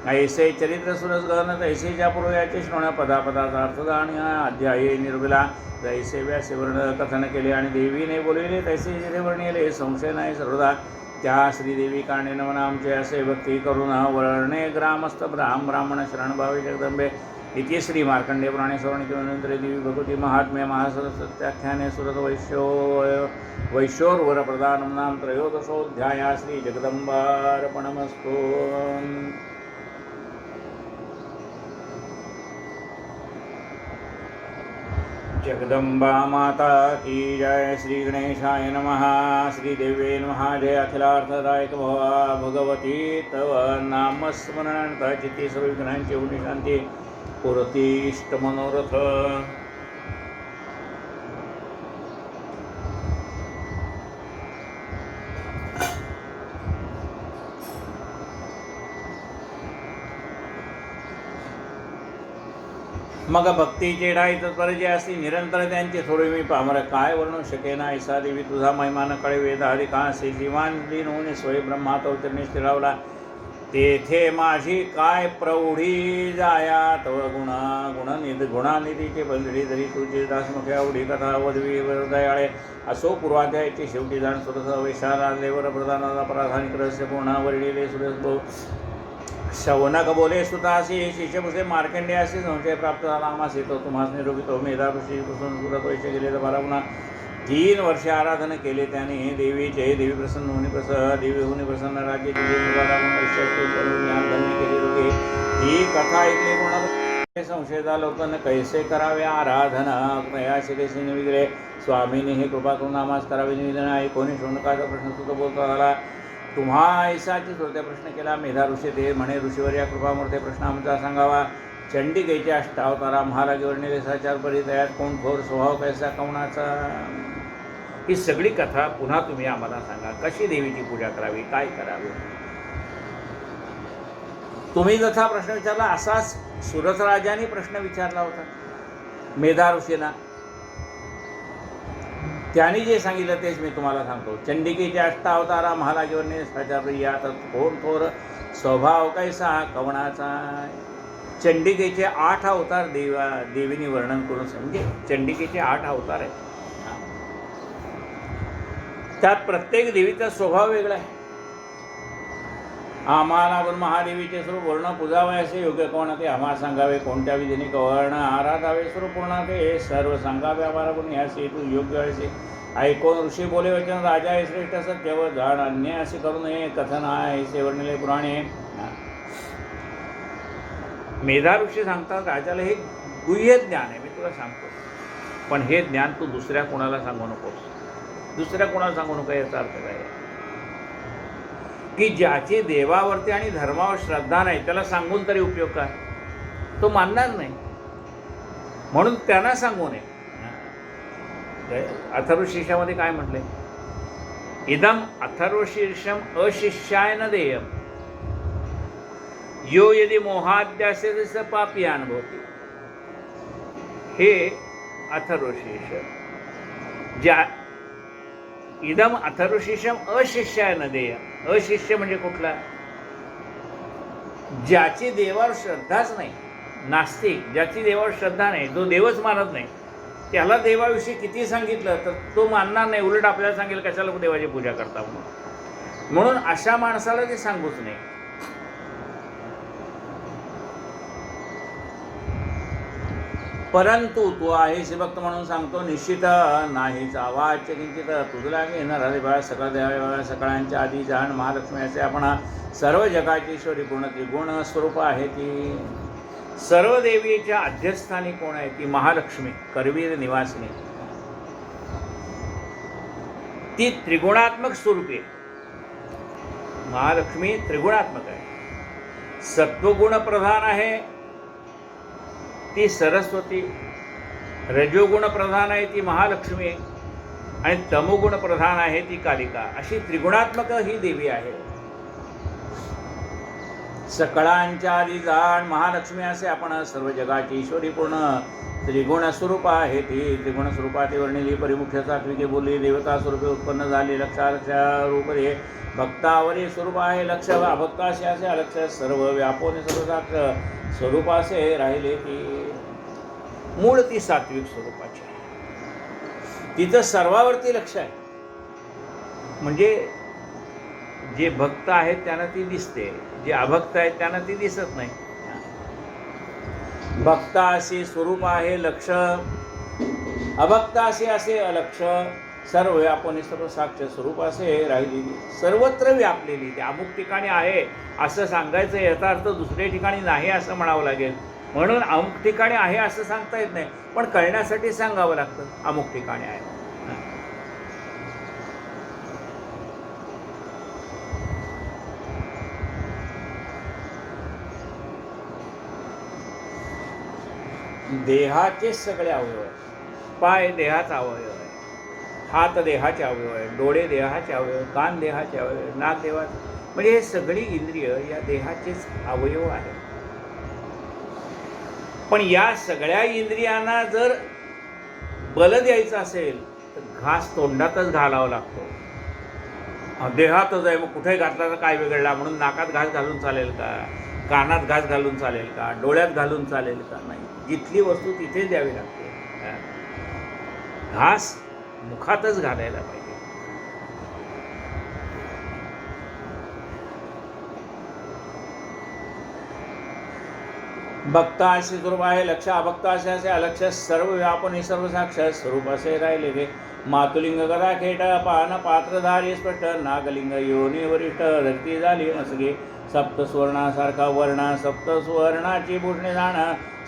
ऐसे चरित्र सुरस गहन तैसेच्या पूर्व याचे श्रवण पदापदाचा अर्थ आणि अध्याय निर्मिला. जैसे व्यासे वर्ण कथन केले आणि देवीने बोलविले तैसे जिथे वर्णिले संशय नाही सर्वदा. त्या श्रीदेवी काणे नमन आमचे असे भक्ती करून वर्णे ग्रामस्थ ब्राह्मण शरणभावे जगदंबे. इति श्री मार्कंडेय पुराणे सवर्णिकेनंतर देवी भगवती महात्म्य महासरस्वत्याख्याने सुरत वैश्योर वरप्रदानं नाम 13अध्याय श्री जगदंबार्पणमस्तु. जगदंबा माता की जय. श्री गणेशाय नमः. श्री देवे नमः. जय अखिलार्थदायक भवा भगवती तव नामस्मरणार्थ चित्ती सर्व विघ्नांची होती शांती पूर्ती इष्ट मनोरथ. मग भक्तीचे डाई तत्पर जे असती निरंतर त्यांचे थोडे मी पामर काय वर्णू शकेना. ऐसा देवी तुझा महिमान कळे वेद आधी का असे जीवान दिन होणे स्वय ब्रह्मा तवचरणी स्थिरावला. तेथे माझी काय प्रौढी जाया तव गुणानिधीचे बंधडी धरी तुझे दासमुखे आवडी कथा वधवी दयाळे. असो पूर्वाध्यायाची शेवटी जाण सुरस वैशाला देवर प्रधानाला प्राधानिक रहस्य पूर्ण वरिले सुरस शौनक बोले सुतासी शिष्यपुसे मार्कंडेयासी संशय प्राप्त झाला. आम्हास येतो तुम्हास निरोपितो मेधा ऋषीपासून सुरत वैश्य गेले तर 12 पुन्हा 3 वर्षे आराधन केले त्याने देवीचे. देवी प्रसन्न होणे देवी होणे प्रसन्न राज्य ज्ञान धन्य केले रोगे. ही कथा ऐकली कोणाला संशय झाला होता न कैसे करावे आराधन या शिरेशी निविदले. स्वामीने हे कृपा करून आम्हास करावे निवेदन आहे. कोणी शौनकाचा प्रश्न सुद्धा बोलता झाला. तुम्हा ऐसाची श्रोत्या प्रश्न केला. मेधा ऋषी ते म्हणे ऋषीवर या कृपामूर्ती प्रश्न आमचा सांगावा. चंडिकेचे अष्टावतारा महालागी वर्णिले साचार परी तयार कोण थोर स्वभाव कैसा कवणाचा. ही सगळी कथा पुन्हा तुम्ही आम्हाला सांगा. कशी देवीची पूजा करावी काय करावे. तुम्ही जसा प्रश्न विचारला असाच सुरत राजाने प्रश्न विचारला होता मेधा ऋषींना. त्यांनी जे सांगितलं तेच मी तुम्हाला सांगतो. चंडिकेचे अष्टावतारा महालागी वर्णिले साचार परी यात कोण थोर स्वभाव कैसा कवणाचा. चंडिकेचे 8 अवतार देवीने वर्णन करून म्हणजे चंडिकेचे 8 अवतार आहेत. त्यात प्रत्येक देवीचा स्वभाव वेगळा आहे. आम्हाला पण महादेवीचे स्वरूप वर्ण पूजावे असे योग्य कोण ते आम्हाला सांगावे. कोणत्या विधीने कवर्ण आराधावे स्वरूप पूर्ण ते सर्व सांगावे आम्हाला पण याचे तू योग्य असे. ऐकून ऋषी बोले वचन राजा हे श्रेष्ठ सत्य व जाण अन्य असे करू नये कथन आहे से वर्णिले पुराणे. मेधा ऋषी सांगतात राजाला हे गुह्य ज्ञान आहे मी तुला सांगतो पण हे ज्ञान तू दुसऱ्या कोणाला सांगू नकोस. दुसऱ्या कोणाला सांगू नको याचा अर्थ काय की ज्याची देवावरती आणि धर्मावर श्रद्धा नाही त्याला सांगून तरी उपयोग काय. तो मानणार नाही म्हणून त्यांना सांगू नये. अथर्वशीर्षामध्ये काय म्हटलंय. इदम अथर्वशीर्षम अशिष्याय न देयम. यो यदि मोहाद्यासे स पापी अनुभवते. हे अथर्वशीर्ष. ज्या इदम अथर्वशीर्षम अशिष्याय न देय. अशिष्य म्हणजे कुठला? ज्याची देवावर श्रद्धाच नाही, नास्तिक, ज्याची देवावर श्रद्धा नाही, जो देवच मानत नाही, त्याला देवाविषयी किती सांगितलं तर तो मानणार नाही, उलट आपल्याला सांगेल कशाला देवाची पूजा करता म्हणून अशा माणसाला ते सांगूच नाही. परंतु तू आहेस भक्त म्हणून सांगतो निश्चित नाहीच अवाच्य किंचित. तुझला घेणार अरे बाळा सकळ देवा सकळांच्या आधी जाण महालक्ष्मी असे आपण सर्व जगाची ईश्वरी पूर्ण त्रिगुण स्वरूप आहे. ती सर्व देवीच्या अध्यस्थानी कोण आहे? ती महालक्ष्मी, करवीर निवासिनी. ती त्रिगुणात्मक स्वरूपी आहे. महालक्ष्मी त्रिगुणात्मक आहे. सत्वगुण प्रधान आहे ती सरस्वती, रजोगुण प्रधान आहे ती महालक्ष्मी, आणि तमोगुण प्रधान आहे ती कालिका. अशी त्रिगुणात्मक ही देवी आहे. सकळांच्या आधी जाण महालक्ष्मी असे आपण सर्व जगाची ईश्वरी पूर्ण त्रिगुण स्वरूप आहे. ती त्रिगुण स्वरूपात वर्णिली परिमुख्य सात्विके बोलली देवता स्वरूपे उत्पन्न झाली. लक्षा रूप रे भक्तावरी स्वरूप आहे. लक्ष अभक्ताशी असे अलक्ष सर्व व्यापोने सर्व साक्ष स्वरूपाचे राहिले. ती मूळ ती सात्विक स्वरूपाची आहे. तिथं सर्वावरती लक्ष आहे. म्हणजे जे भक्त आहेत त्यांना ती दिसते, जे अभक्त आहेत त्यांना ती दिसत नाही. भक्ताशी स्वरूप आहे लक्ष, अभक्ताशी असे अलक्ष सर्व व्यापणे सर्व साक्ष स्वरूप असे राहिलेली, सर्वत्र व्यापलेली. ते अमुक ठिकाणी आहे असं सांगायचं याचा अर्थ दुसऱ्या ठिकाणी नाही असं म्हणावं लागेल. म्हणून अमुक ठिकाणी आहे असं सांगता येत नाही, पण कळण्यासाठी सांगावं लागतं अमुक ठिकाणी आहे. देहाचे सगळे अवयव आहेत. पाय देहाचा अवयव आहे, हात देहाचे अवयव आहे, डोळे देहाचे अवयव, कान देहाचे अवयव, नाक देहाचे, म्हणजे हे सगळी इंद्रिय या देहाचेच अवयव आहेत. पण या सगळ्या इंद्रियांना जर बल द्यायचं असेल तर घास तोंडातच घालावा लागतो. देहातच आहे, मग कुठे घातला तर काय बिघडला म्हणून नाकात घास घालून चालेल का? कानात घास घालून चालेल का? डोळ्यात घालून चालेल का? नाही. जिथली वस्तू तिथे द्यावी लागते. घास मुखातच घालायला पाहिजे. भक्ता असे स्वरूप आहे लक्ष, अभक्ता असे अलक्ष सर्व व्यापन सर्व साक्ष स्वरूप असे राहिले. ते मातुलिंग गदा खेट पान पात्रधारी स्पष्ट नागलिंग योनी वरिष्ठ धरती झाली मसगे सप्तस्वर्णासारखा वर्ण सप्तस्वर्णाची भूषणे जाण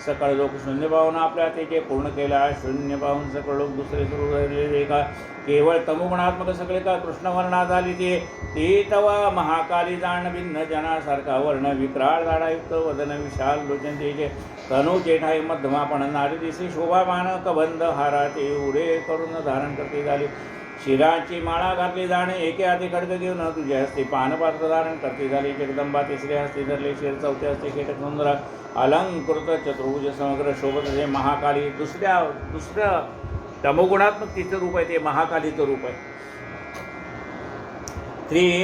सकळ लोक शून्य पाहून आपल्या त्याचे पूर्ण केला. शून्य पाहून सकळ लोक दुसरे सुरू राहिले का? केवळ तमोगुणात्मक सगळे का कृष्णवर्णा झाली ते तवा महाकाली जाण भिन्न जनासारखा वर्ण विक्राळ दाडायुक्त वदन विशाल लोचन तेजे तनु चेठाई मध्यमापण नारी दिसे शोभामान कबंध हारा ते उरे करून धारण करते झाली. शिराची माळा घातली जाणे एके हाती खडग घेऊन तुझ्या हस्ते पानपात्र धारण करते झाली. जगदंबा तिसरे हस्ते धरले शिर चौथ्या हस्ते केटक सुंदर अलंकृत चतुर्भुज समग्र शोभत हे महाकाली. दुसऱ्या तमोगुणात्मक तिचं रूप आहे ते महाकालीचं रूप आहे.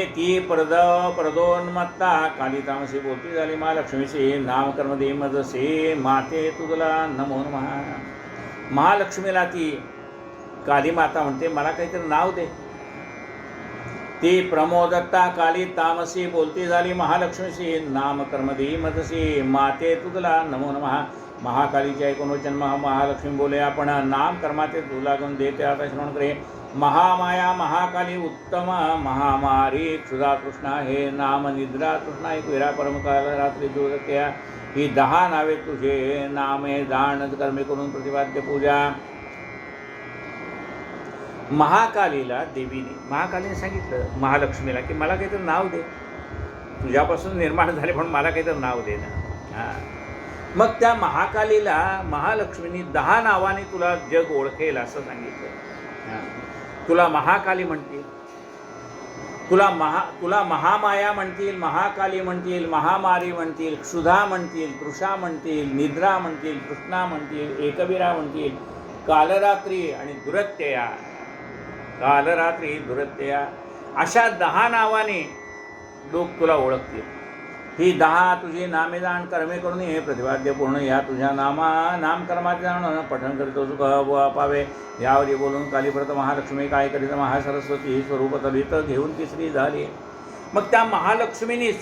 ती प्रदोन्मत्ता काली तामसी बोलती झाली महालक्ष्मीशी नामकर्म दे मजसे माते तुझला नमो नमः. महालक्ष्मीला ती काली माता म्हणते मला काहीतरी नाव दे. ती प्रमोदत्ता काली तामसी बोलती झाली महालक्ष्मीशी नामकर्म दे मजसे माते तुझला नमो नमः. महाकालीचे ऐकून महालक्ष्मी बोले आपण नाम कर्माते तुला गुण देते आता श्रवण करे. महामाया महाकाली उत्तम महामारी क्षुधा कृष्णा हे नाम निद्रा कृष्णा एक विरा परमकाल रात्री दुर्गत्या ही 10 नावे तुझे नामे दान कर्मे करून प्रतिपाद्य पूजा. महाकालीला महाकालीने सांगितलं महालक्ष्मीला की मला काहीतरी नाव दे, तुझ्यापासून निर्माण झाले पण मला काहीतरी नाव दे ना. मग त्या महाकालीला महालक्ष्मीने 10 नावाने तुला जग ओळखेल असं सांगितलं. तुला महाकाली म्हणते. तुला महामाया म्हणतील, महाकाली म्हणतील, महामारी म्हणतील, क्षुधा म्हणतील, तृषा म्हणतील, निद्रा म्हणतील, कृष्णा म्हणतील, एकवीरा म्हणतील, कालरात्री आणि दुरत्यया, कालरात्री दुरत्यया, अशा 10 नावाने लोक तुला ओळखतील. ही 10 तुझी नामे जाण कर्मे करून हे प्रतिपाद्य पूर्ण या तुझ्या नामकर्माचे जाण पठण करीतो सुख पावे. यावरी बोलून कालीव्रत महालक्ष्मी काय करीत महासरस्वती ही स्वरूप तलित घेऊन तिसरी झाली. मग त्या महालक्ष्मीनीच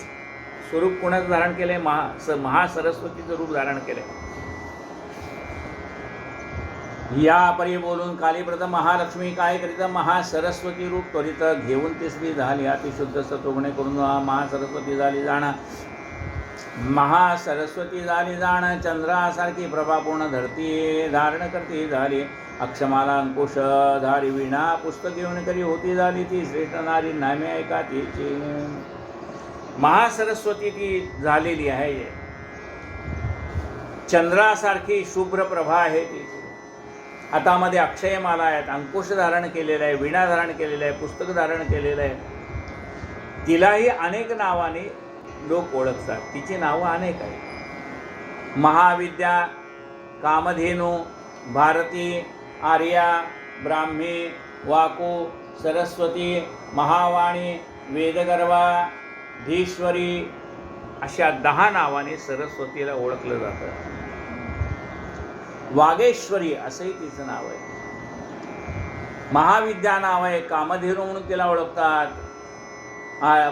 स्वरूप कोणाचं धारण केलंय? महासरस्वतीचं रूप धारण केलंय. या परी बोलून कालीव्रत महालक्ष्मी काय करीत महासरस्वती रूप त्वरित घेऊन तिसरी झाली. अतिशुद्ध सत्वगुणे करून महासरस्वती झाली जाण. महासरस्वती झाली जाण चंद्रासारखी प्रभापूर्ण धरती धारण करती झाली. अक्षमाला अंकुश धारी विणा पुस्तक घेऊन करी होती झाली ती श्रेष्ठ नारी नामे ऐका तिची. महासरस्वती ती झालेली आहे. चंद्रासारखी शुभ्र प्रभा आहे ती. हातामध्ये अक्षयमाला आहेत, अंकुश धारण केलेलं आहे, वीणा धारण केलेलं आहे, पुस्तक धारण केलेलं आहे. तिलाही अनेक नावाने लोक ओळखतात. तिची नावं अनेक आहेत. महाविद्या, कामधेनू, भारती, आर्या, ब्राह्मी, वाकू, सरस्वती, महावाणी, वेदगर्भा, धीश्वरी अशा 10 नावाने सरस्वतीला ओळखलं जातं. वागेश्वरी असंही तिचं नाव आहे. महाविद्या नाव आहे. कामधेनू म्हणून तिला ओळखतात.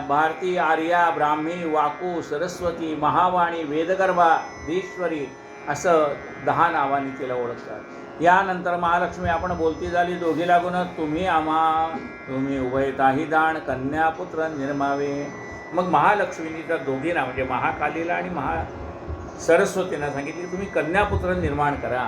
भारती, आर्या, ब्राह्मी, वाकू, सरस्वती, महावाणी, वेदगर्भा, धीश्वरी असं 10 नावांनी तिला ओळखतात. यानंतर महालक्ष्मी आपण बोलती झाली दोघी लागून तुम्ही उभयताही दान कन्यापुत्र निर्मावे. मग महालक्ष्मीनी तर दोघींना म्हणजे महाकालीला आणि सरस्वतींना सांगितले तुम्ही कन्यापुत्र निर्माण करा.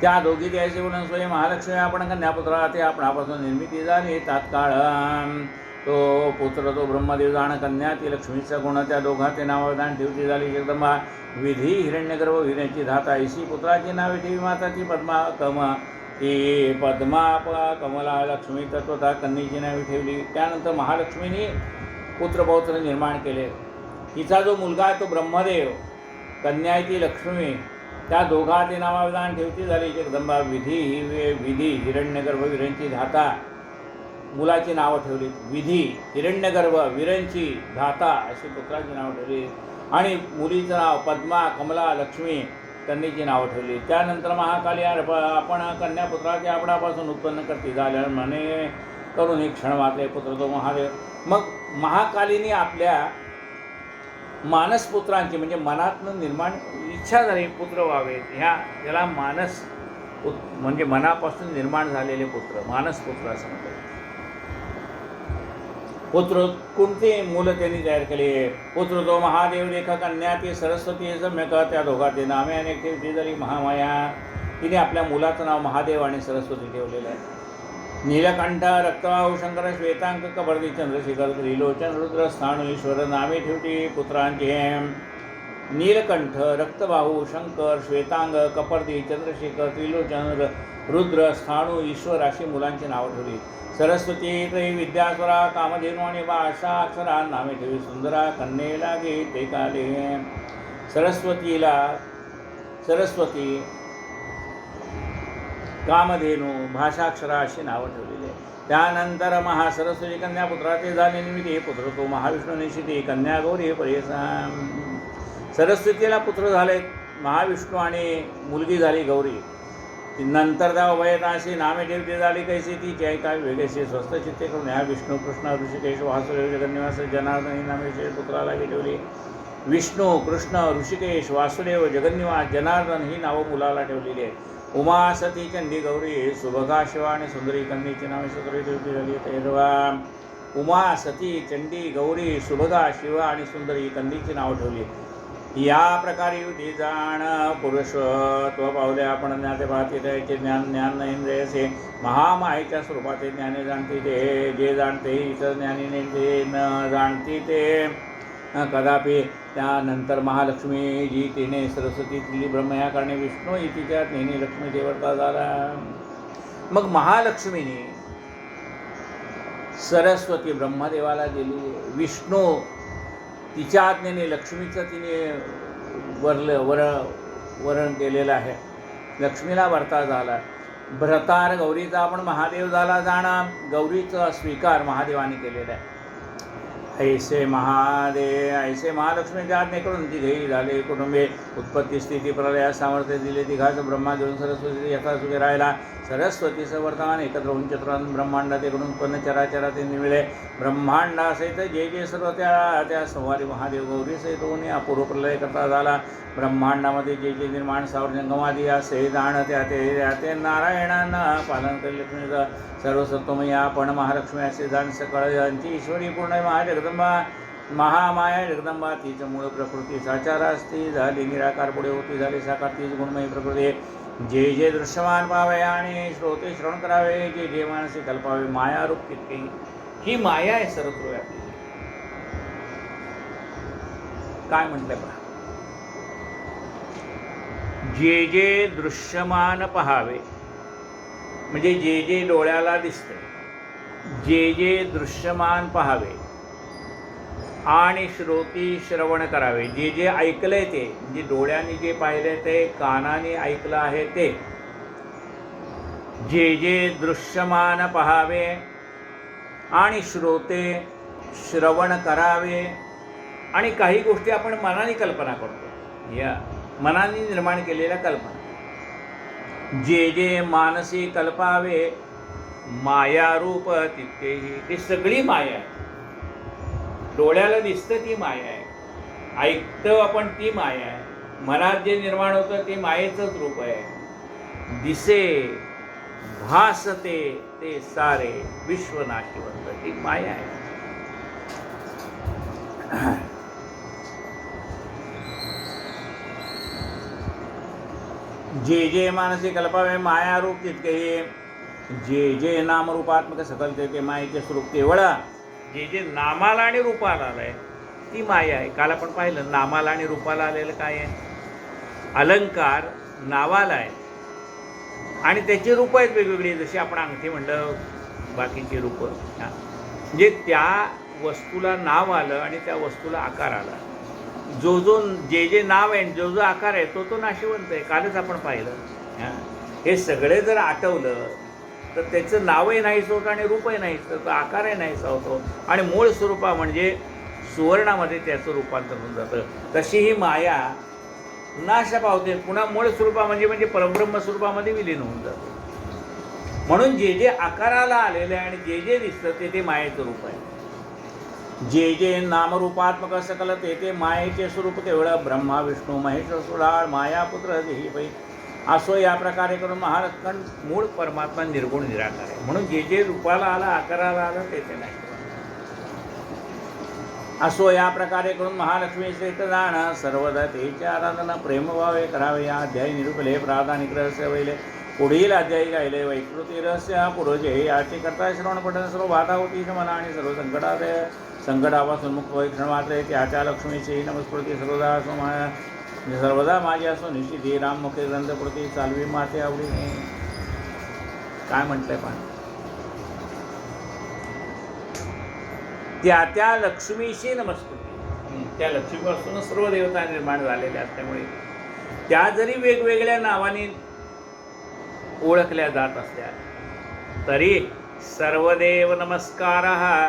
त्या दोघी द्यायचे म्हणून स्वयं महालक्ष्मी आपण कन्यापुत्र ते आपणापासून निर्मिती झाली. तात्काळ तो पुत्र तो ब्रह्मदेव जाण कन्या ती लक्ष्मीचा गुण त्या दोघा ते नावदान ठेवती झाली. जगदंबा विधी हिरण्यगर्भ हिरण्याची धाता ऐशी पुत्राची नावे ठेवी माताची पद्मा कमला लक्ष्मी तत्वता कन्येची नावे ठेवली. त्यानंतर महालक्ष्मीने पुत्रपौत्र निर्माण केले. तिचा जो मुलगा आहे तो ब्रह्मदेव, कन्या आहे ती लक्ष्मी, त्या दोघा ते नावाविधान ठेवती झाली. जगदंबा विधी हिरण्यगर्भ वीरांची धाता मुलाची नावं ठेवली. विधी हिरण्यगर्भ वीरांची धाता अशी पुत्राची नावं ठेवली आणि मुलीचं नाव पद्मा कमला लक्ष्मी कन्येची नावं ठेवली. त्यानंतर महाकाली आपण कन्यापुत्राच्या आपणापासून उत्पन्न करते झाल्या म्हणे करून एक क्षण वाचले पुत्र तो महादेव. मग महाकालीने आपल्या मानसपुत्रांची म्हणजे मनातनं निर्माण इच्छा झाली पुत्र व्हावेत. याला मानस म्हणजे मनापासून निर्माण झालेले पुत्र मानसपुत्र असं म्हणतात. पुत्र कोणते मुलं त्यांनी तयार केले? पुत्र तो महादेव लेख कन्या ती सरस्वती सम्यक त्या दोघा ते नामे अनेक ठेवली झाली. महामाया तिने आपल्या मुलाचं नाव महादेव आणि सरस्वती ठेवलेलं आहे. नीलकंठ रक्तवाहू शंकर श्वेतांक कबर्दी चंद्रशेखर त्रिलोचन रुद्र स्थाणू ईश्वर नावे ठेवटी पुत्रांचे. नीलकंठ रक्तबाहू शंकर श्वेतांग कपर्दी चंद्रशेखर त्रिलोचन रुद्र स्थाणू ईश्वर अशी मुलांची नावं ठेवली. सरस्वती त्रयी विद्यास्वरा कामधेनू आणि भाषा अक्षरा नावे ठेवी. सुंदरा कन्येला गे ते काले. सरस्वती कामधेनू भाषाक्षरा अशी नावं ठेवलेली आहे. त्यानंतर महासरस्वती कन्या पुत्राचे झाले निमित्त पुत्र तो महाविष्णू निशिती कन्या गौरी परेसा. सरस्वतीला पुत्र झाले महाविष्णू आणि मुलगी झाली गौरी. नंतर त्या उभयताशी नामे ठेवली झाली कैसी ती जय काय वेगळेसे स्वस्थ चित्ते करून ह्या विष्णू कृष्ण ऋषिकेश वासुदेव जगन्निवास जनार्दन ही नामे पुत्राला ठेवली. विष्णू कृष्ण ऋषिकेश वासुदेव जगन्निवास जनार्दन ही नावं मुलाला ठेवलेली आहे. उमा सती चंडी गौरी सुभगा शिवा आणि सुंदरी कन्येची नावे सुंदरी ठेवली झाली. तेरवा उमा सती चंडी गौरी सुभगा शिवा आणि सुंदरी कन्येची नावं ठेवली. या प्रकारे युधी जाण पुरुषत्व पावले आपण ज्ञाते पाहते त्याचे ज्ञान इंद्रियसे महामायेच्या स्वरूपाचे ज्ञाने जाणते ते जे जाणते इतर ज्ञानीने ते न जाणते ते कदापि. त्यानंतर महालक्ष्मी जी तिने सरस्वती तिली ब्रह्म या कारणे विष्णू तिच्या नेहमी लक्ष्मी देवता झाला. मग महालक्ष्मीने सरस्वती ब्रह्मदेवाला दिली, विष्णू तिच्या आज्ञेने लक्ष्मीचं तिने वरण केलेलं आहे, लक्ष्मीला वरता झाला. भ्रतार गौरीचा आपण महादेव झाला जाणं, गौरीचा स्वीकार महादेवाने केलेला आहे. ऐसे महालक्ष्मीच्या आज्ञेकडून तिघेही झाले कुटुंबे, उत्पत्ती स्थिती प्रलया सामर्थ्य दिले. तिघाचं ब्रह्मा घेऊन सरस्वती यथासुखी राहिला. सरस्वतीचं वर्तमान एकत्र होऊन चतुरांत ब्रह्मांडात एकूण उत्पन्न चराचरात मिळले. ब्रह्मांडासहित जे सर्व त्या संवारी महादेव गौरी सहित होऊन अपूर्व प्रलय करता झाला. ब्रह्मांडामध्ये जे निर्माण सावर जंगमादी असे जाण ते नारायणांना पालन करेल. लक्ष्मीचं सर्वसत्वमय आपण महालक्ष्मी असे जाण सकळ यांची ईश्वरी पूर्ण महाजगदंबा महामाया जगदंबा तीच मूळ प्रकृती साचार असती झाली निराकार पुढे होती झाली साकार तीच गुणमयी प्रकृती. जे दृश्यमान पाहावे आणि श्रोते श्रवण करावे जे मानसी कल्पावे माया रूप तितके ही माया आहे सर्वत्र आपली. काय म्हटलंय पहा, जे दृश्यमान पहावे म्हणजे जे डोळ्याला दिसते, जे दृश्यमान पहावे आणि श्रोती श्रवण करावे, जे ऐकलंय ते म्हणजे डोळ्यांनी जे पाहिले ते कानाने ऐकलं आहे ते. जे दृश्यमान पहावे आणि श्रोते श्रवण करावे. आणि काही गोष्टी आपण मनाने कल्पना करतो, या मनाने निर्माण केलेल्या कल्पना. जे मानसी कल्पावे मायारूप तितकेही, ती सगळी माया आहे. डोळ्याला दिसतं ती माया आहे, ऐकतो आपण ती माया आहे, मनात जे निर्माण होतं ते मायेचंच रूप आहे. दिसे भासते ते सारे विश्वनाशिवंत, ती माया आहे. जे मानसी कल्पावे मायारूप तितके, जे नामरूपात्मक सकल ते मायेचे स्वरूप केवळ. जे नामाला आणि रूपाला आलंय ती माया आहे. काल आपण पाहिलं नामाला आणि रूपाला आलेलं काय आहे, अलंकार नावाला आहे आणि त्याची रूप आहेत वेगवेगळी. जशी आपण अंगठी म्हणलं बाकीची रूप, म्हणजे त्या वस्तूला नाव आलं आणि त्या वस्तूला आकार आला. जे नाव आहे जो आकार आहे तो नाशिवंत आहे. कालच आपण पाहिलं. हे सगळे जर आठवलं तर त्याचं नावही नाहीच होतं आणि रूपही नाहीच होतं, आकारही नाहीच होतो आणि मूळ स्वरूपा म्हणजे सुवर्णामध्ये त्याचं रूपांतर होऊन जातं. तशी ही माया नाश पावते, पुन्हा मूळ स्वरूपा म्हणजे परब्रह्म स्वरूपामध्ये विलीन होऊन जाते. म्हणून जे आकाराला आलेले आणि जे दिसतं ते मायेचं रूप आहे. जे नामरूपात्मक सकल ते मायेचे स्वरूप केवळ. ब्रह्मा विष्णू महेश सुराळ मायापुत्र देही पै असो या प्रकारे करून महालक्ष्मी मूळ परमात्मा निर्गुण निराकार आहे. म्हणून जे रूपाला आलं आकाराला आलं ते नाही. असो या प्रकारे करून महालक्ष्मी श्रेष्ठ जाण सर्वदा तेचे आराधना प्रेमभावे करावे. या अध्यायी निरूपले प्राधानिक रहस्य वैले. पुढील अध्यायी गायले वैकृती रहस्य पुढे याचे करता श्रवण पठण सर्व बाधा होती मना आणि सर्व संकटापासून मुक्त होई क्षण मात्र त्याच्या लक्ष्मीची नमस्कृती सर्वदा माझी असो निश्चिती राममुखे ग्रंथकृती चालवी माते आवडीने. काय म्हटलंय पण त्या लक्ष्मीशी नमस्कृती. त्या लक्ष्मीपासूनच सर्व देवता निर्माण झालेल्या असल्यामुळे त्या जरी वेगवेगळ्या नावाने ओळखल्या जात असल्या तरी सर्वदेव नमस्कारः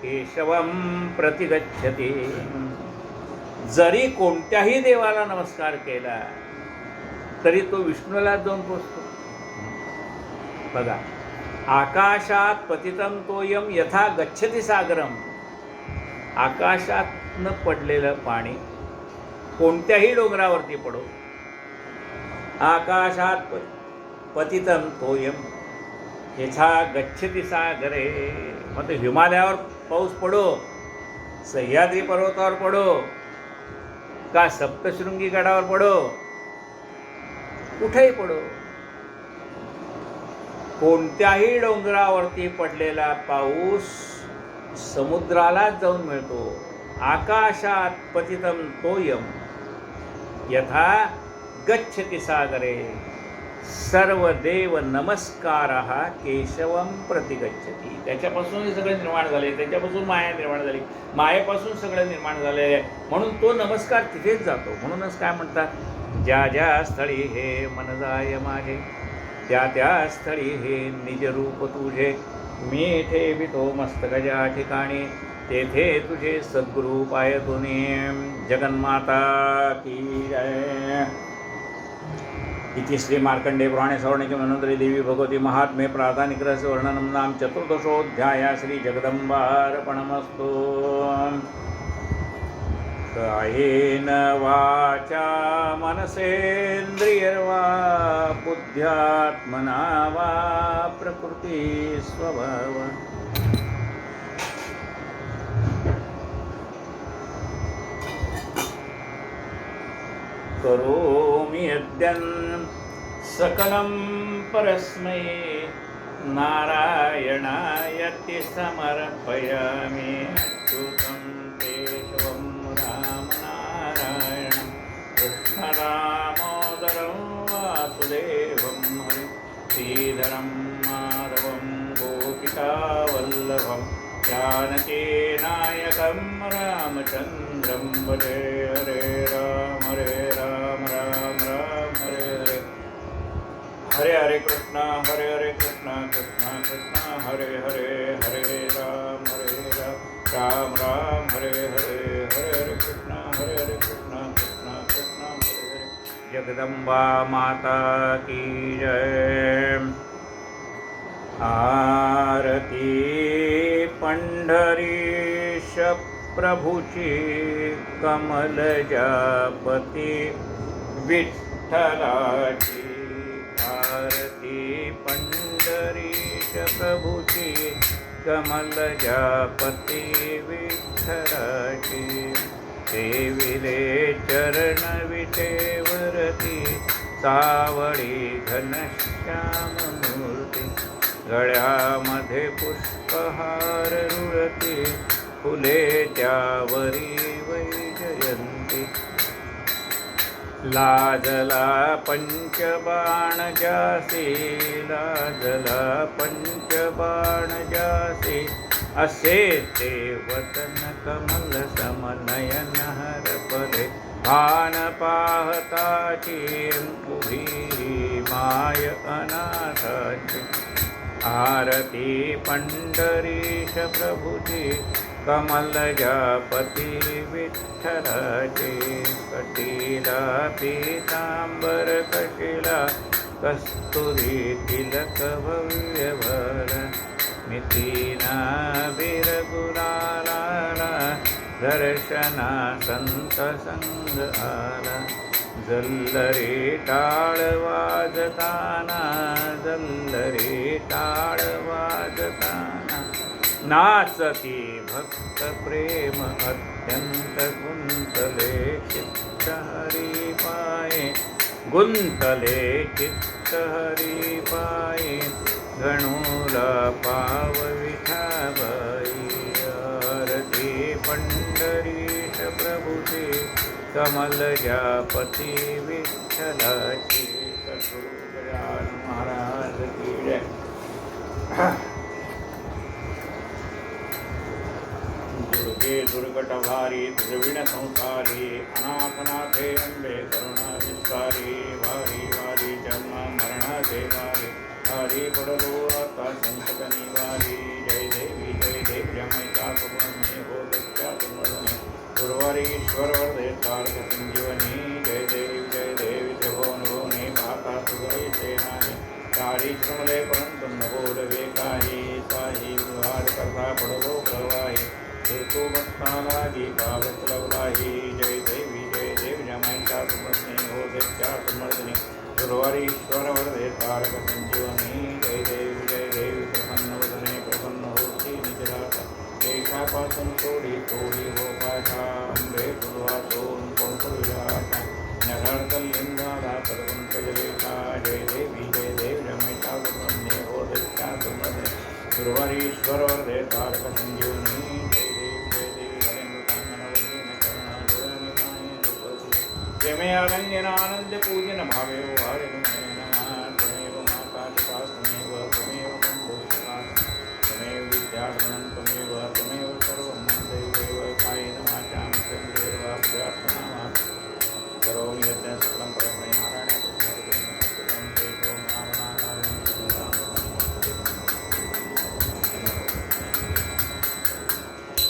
केशवम प्रतिगच्छति. जरी कोणत्याही देवाला नमस्कार केला तरी तो विष्णूला जाऊन पोचतो. बघा, आकाशात पतितं तोयम यथा गच्छति सागरम. आकाशातनं पडलेलं पाणी कोणत्याही डोंगरावरती पडो, आकाशात पतितं तोयम यथा गच्छति सागरे. मग हिमालयावर पाऊस पडो, सह्याद्री पर्वतावर पडो का सप्तशृंगी गडावर पडो, कुठेही पडो, कोणत्याही डोंगरावरती पडलेला पाऊस समुद्रालाच जाऊन मिळतो. आकाशात पतितं तोयम यथा गच्छति सागरे. सर्व देव नमस्कार केशवम प्रतिगच्छती. त्याच्यापासून हे सगळं निर्माण झाले, त्याच्यापासून माया निर्माण झाली, मायेपासून सगळं निर्माण झालेलं आहे. म्हणून तो नमस्कार तिथेच जातो. म्हणूनच काय म्हणतात, ज्या ज्या स्थळी हे मन जाय माझे, त्या त्या स्थळी हे निज रूप तुझे, मी ठेवितो मस्तक ज्या ठिकाणी, तेथे तुझे सद्गुरु पाय तुने. जगन्माता की जय. इति श्री मार्कंडे पुराणे सवर्णिके मनोन्तरे देवी भगवती महात्म्ये प्राधानिकरस्य वर्णनं नाम चतुर्दशोऽध्यायः. श्री जगदम्बार्पणमस्तु. कायेन वाचा मनसेन्द्रियर्वा बुद्ध्यात्मना वा प्रकृति स्वभाव. करोमि यद्यं सकलं परस्मै नारायणायति समर्पयामि. अच्युतं केशवं रामनारायणं कृष्णदामोदरं वासुदेवं हरिं श्रीधरं माधवं गोपिकावल्लभं जानकीनायकं रामचन्द्रं भजे. हरे राम हरे राम राम राम हरे हरे. हरे हरे कृष्णा कृष्णा कृष्णा हरे हरे. हरे राम राम राम हरे हरे. हरे हरे कृष्णा कृष्णा कृष्णा कृष्णा हरे हरे. जगदम्बा माता की जय. आरती पंढरीश प्रभुची कमलजापती विठ्ठलाची. आरती पंढरीश प्रभुची कमलजापती विठ्ठलाची. देविले चरण विटेवरती सावळी घनश्याम मूर्ती. गळ्यामध्ये पुष्पहार रुळती फुले त्यावरी वैजयंती. लाजला पंचबाण जासी, लाजला पंचबाण जासी. असे ते वदन कमल समनयन हरपले. भान पाहताची उभी माय अनाथाची. आरती पंढरीश प्रभुची कमलजापती विठ्ठलाची. कटीला पीतांबर कशीला कस्तुरी तिलक भव्य भर. मितीना बिरगुलाला दर्शना संत संग आला. जल्लरी टाळ वाजताना, जल्लरी टाळ वाजताना. नाचती भक्त प्रेम अत्यंत गुंतले चित्त हरी पाये. गुंतले चित्त हरी पाये. गणूला पाव विठाबाई. आरती पंढरीश प्रभुची कमलजापती विठ्ठलाची. सद्गुरु गजानन महाराज की जय. दुर्गे दुर्गटभारी द्रविण संसारी. अनाथनाथे अंबे करुणा विस्तारी. वारी वारी जन्म मरणाचे वारी. हरी पडलो आता संकट निवारी. जय देवी रमैता सुब्रह्मण्य हो दत्ता सुमरणे. गुरुवारीश्वर वरदे तारक संजीवनी. जय देवी त्रिभुवनभुवने माता सुगई सेनानी. तारी श्रमले परंतु न बोलवे काही. साही विहार करता पडलो प्रवाही. हेतु भक्ताला गीतावत लवलाही. जय देवी रमैता सुब्रह्मण्य हो दत्ता सुमरणे. गुरुवारीश्वर वरदे तारक संजीवनी. जय देवी प्रसन्नवदने प्रसन्न होती निजदाता. देशापासून तोडी हो पाठा. अंबे तुझवासून कोण करूया. नगरतल्लिंगाला सर्वंत जलेशा. जय देवी रमैता सुब्रह्मण्य हो दत्ता सुमरणे. गुरुवारीश्वर वरदे तारक संजीवनी. जय देवी हरेन्द्रकांगनवल्लीन करुणाधुरनिपाये. प्रेमे आनंदन आनंद पूजन भावे वारे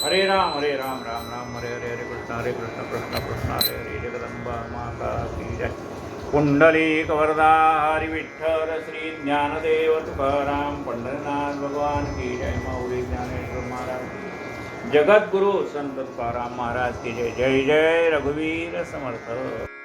हरे राम राम राम हरे हरे, हरे कृष्ण कृष्ण कृष्ण हरे हरे, जगदंबा माता की जय. पुंडलिक वरदा हरि विठ्ठल श्री ज्ञानदेव तुकाराम पंढरनाथ भगवान की जय. माऊली ज्ञानेश्वर महाराज की जय. जगद्गुरु संत तुकाराम महाराज की जय. जय जय रघुवीर समर्थ.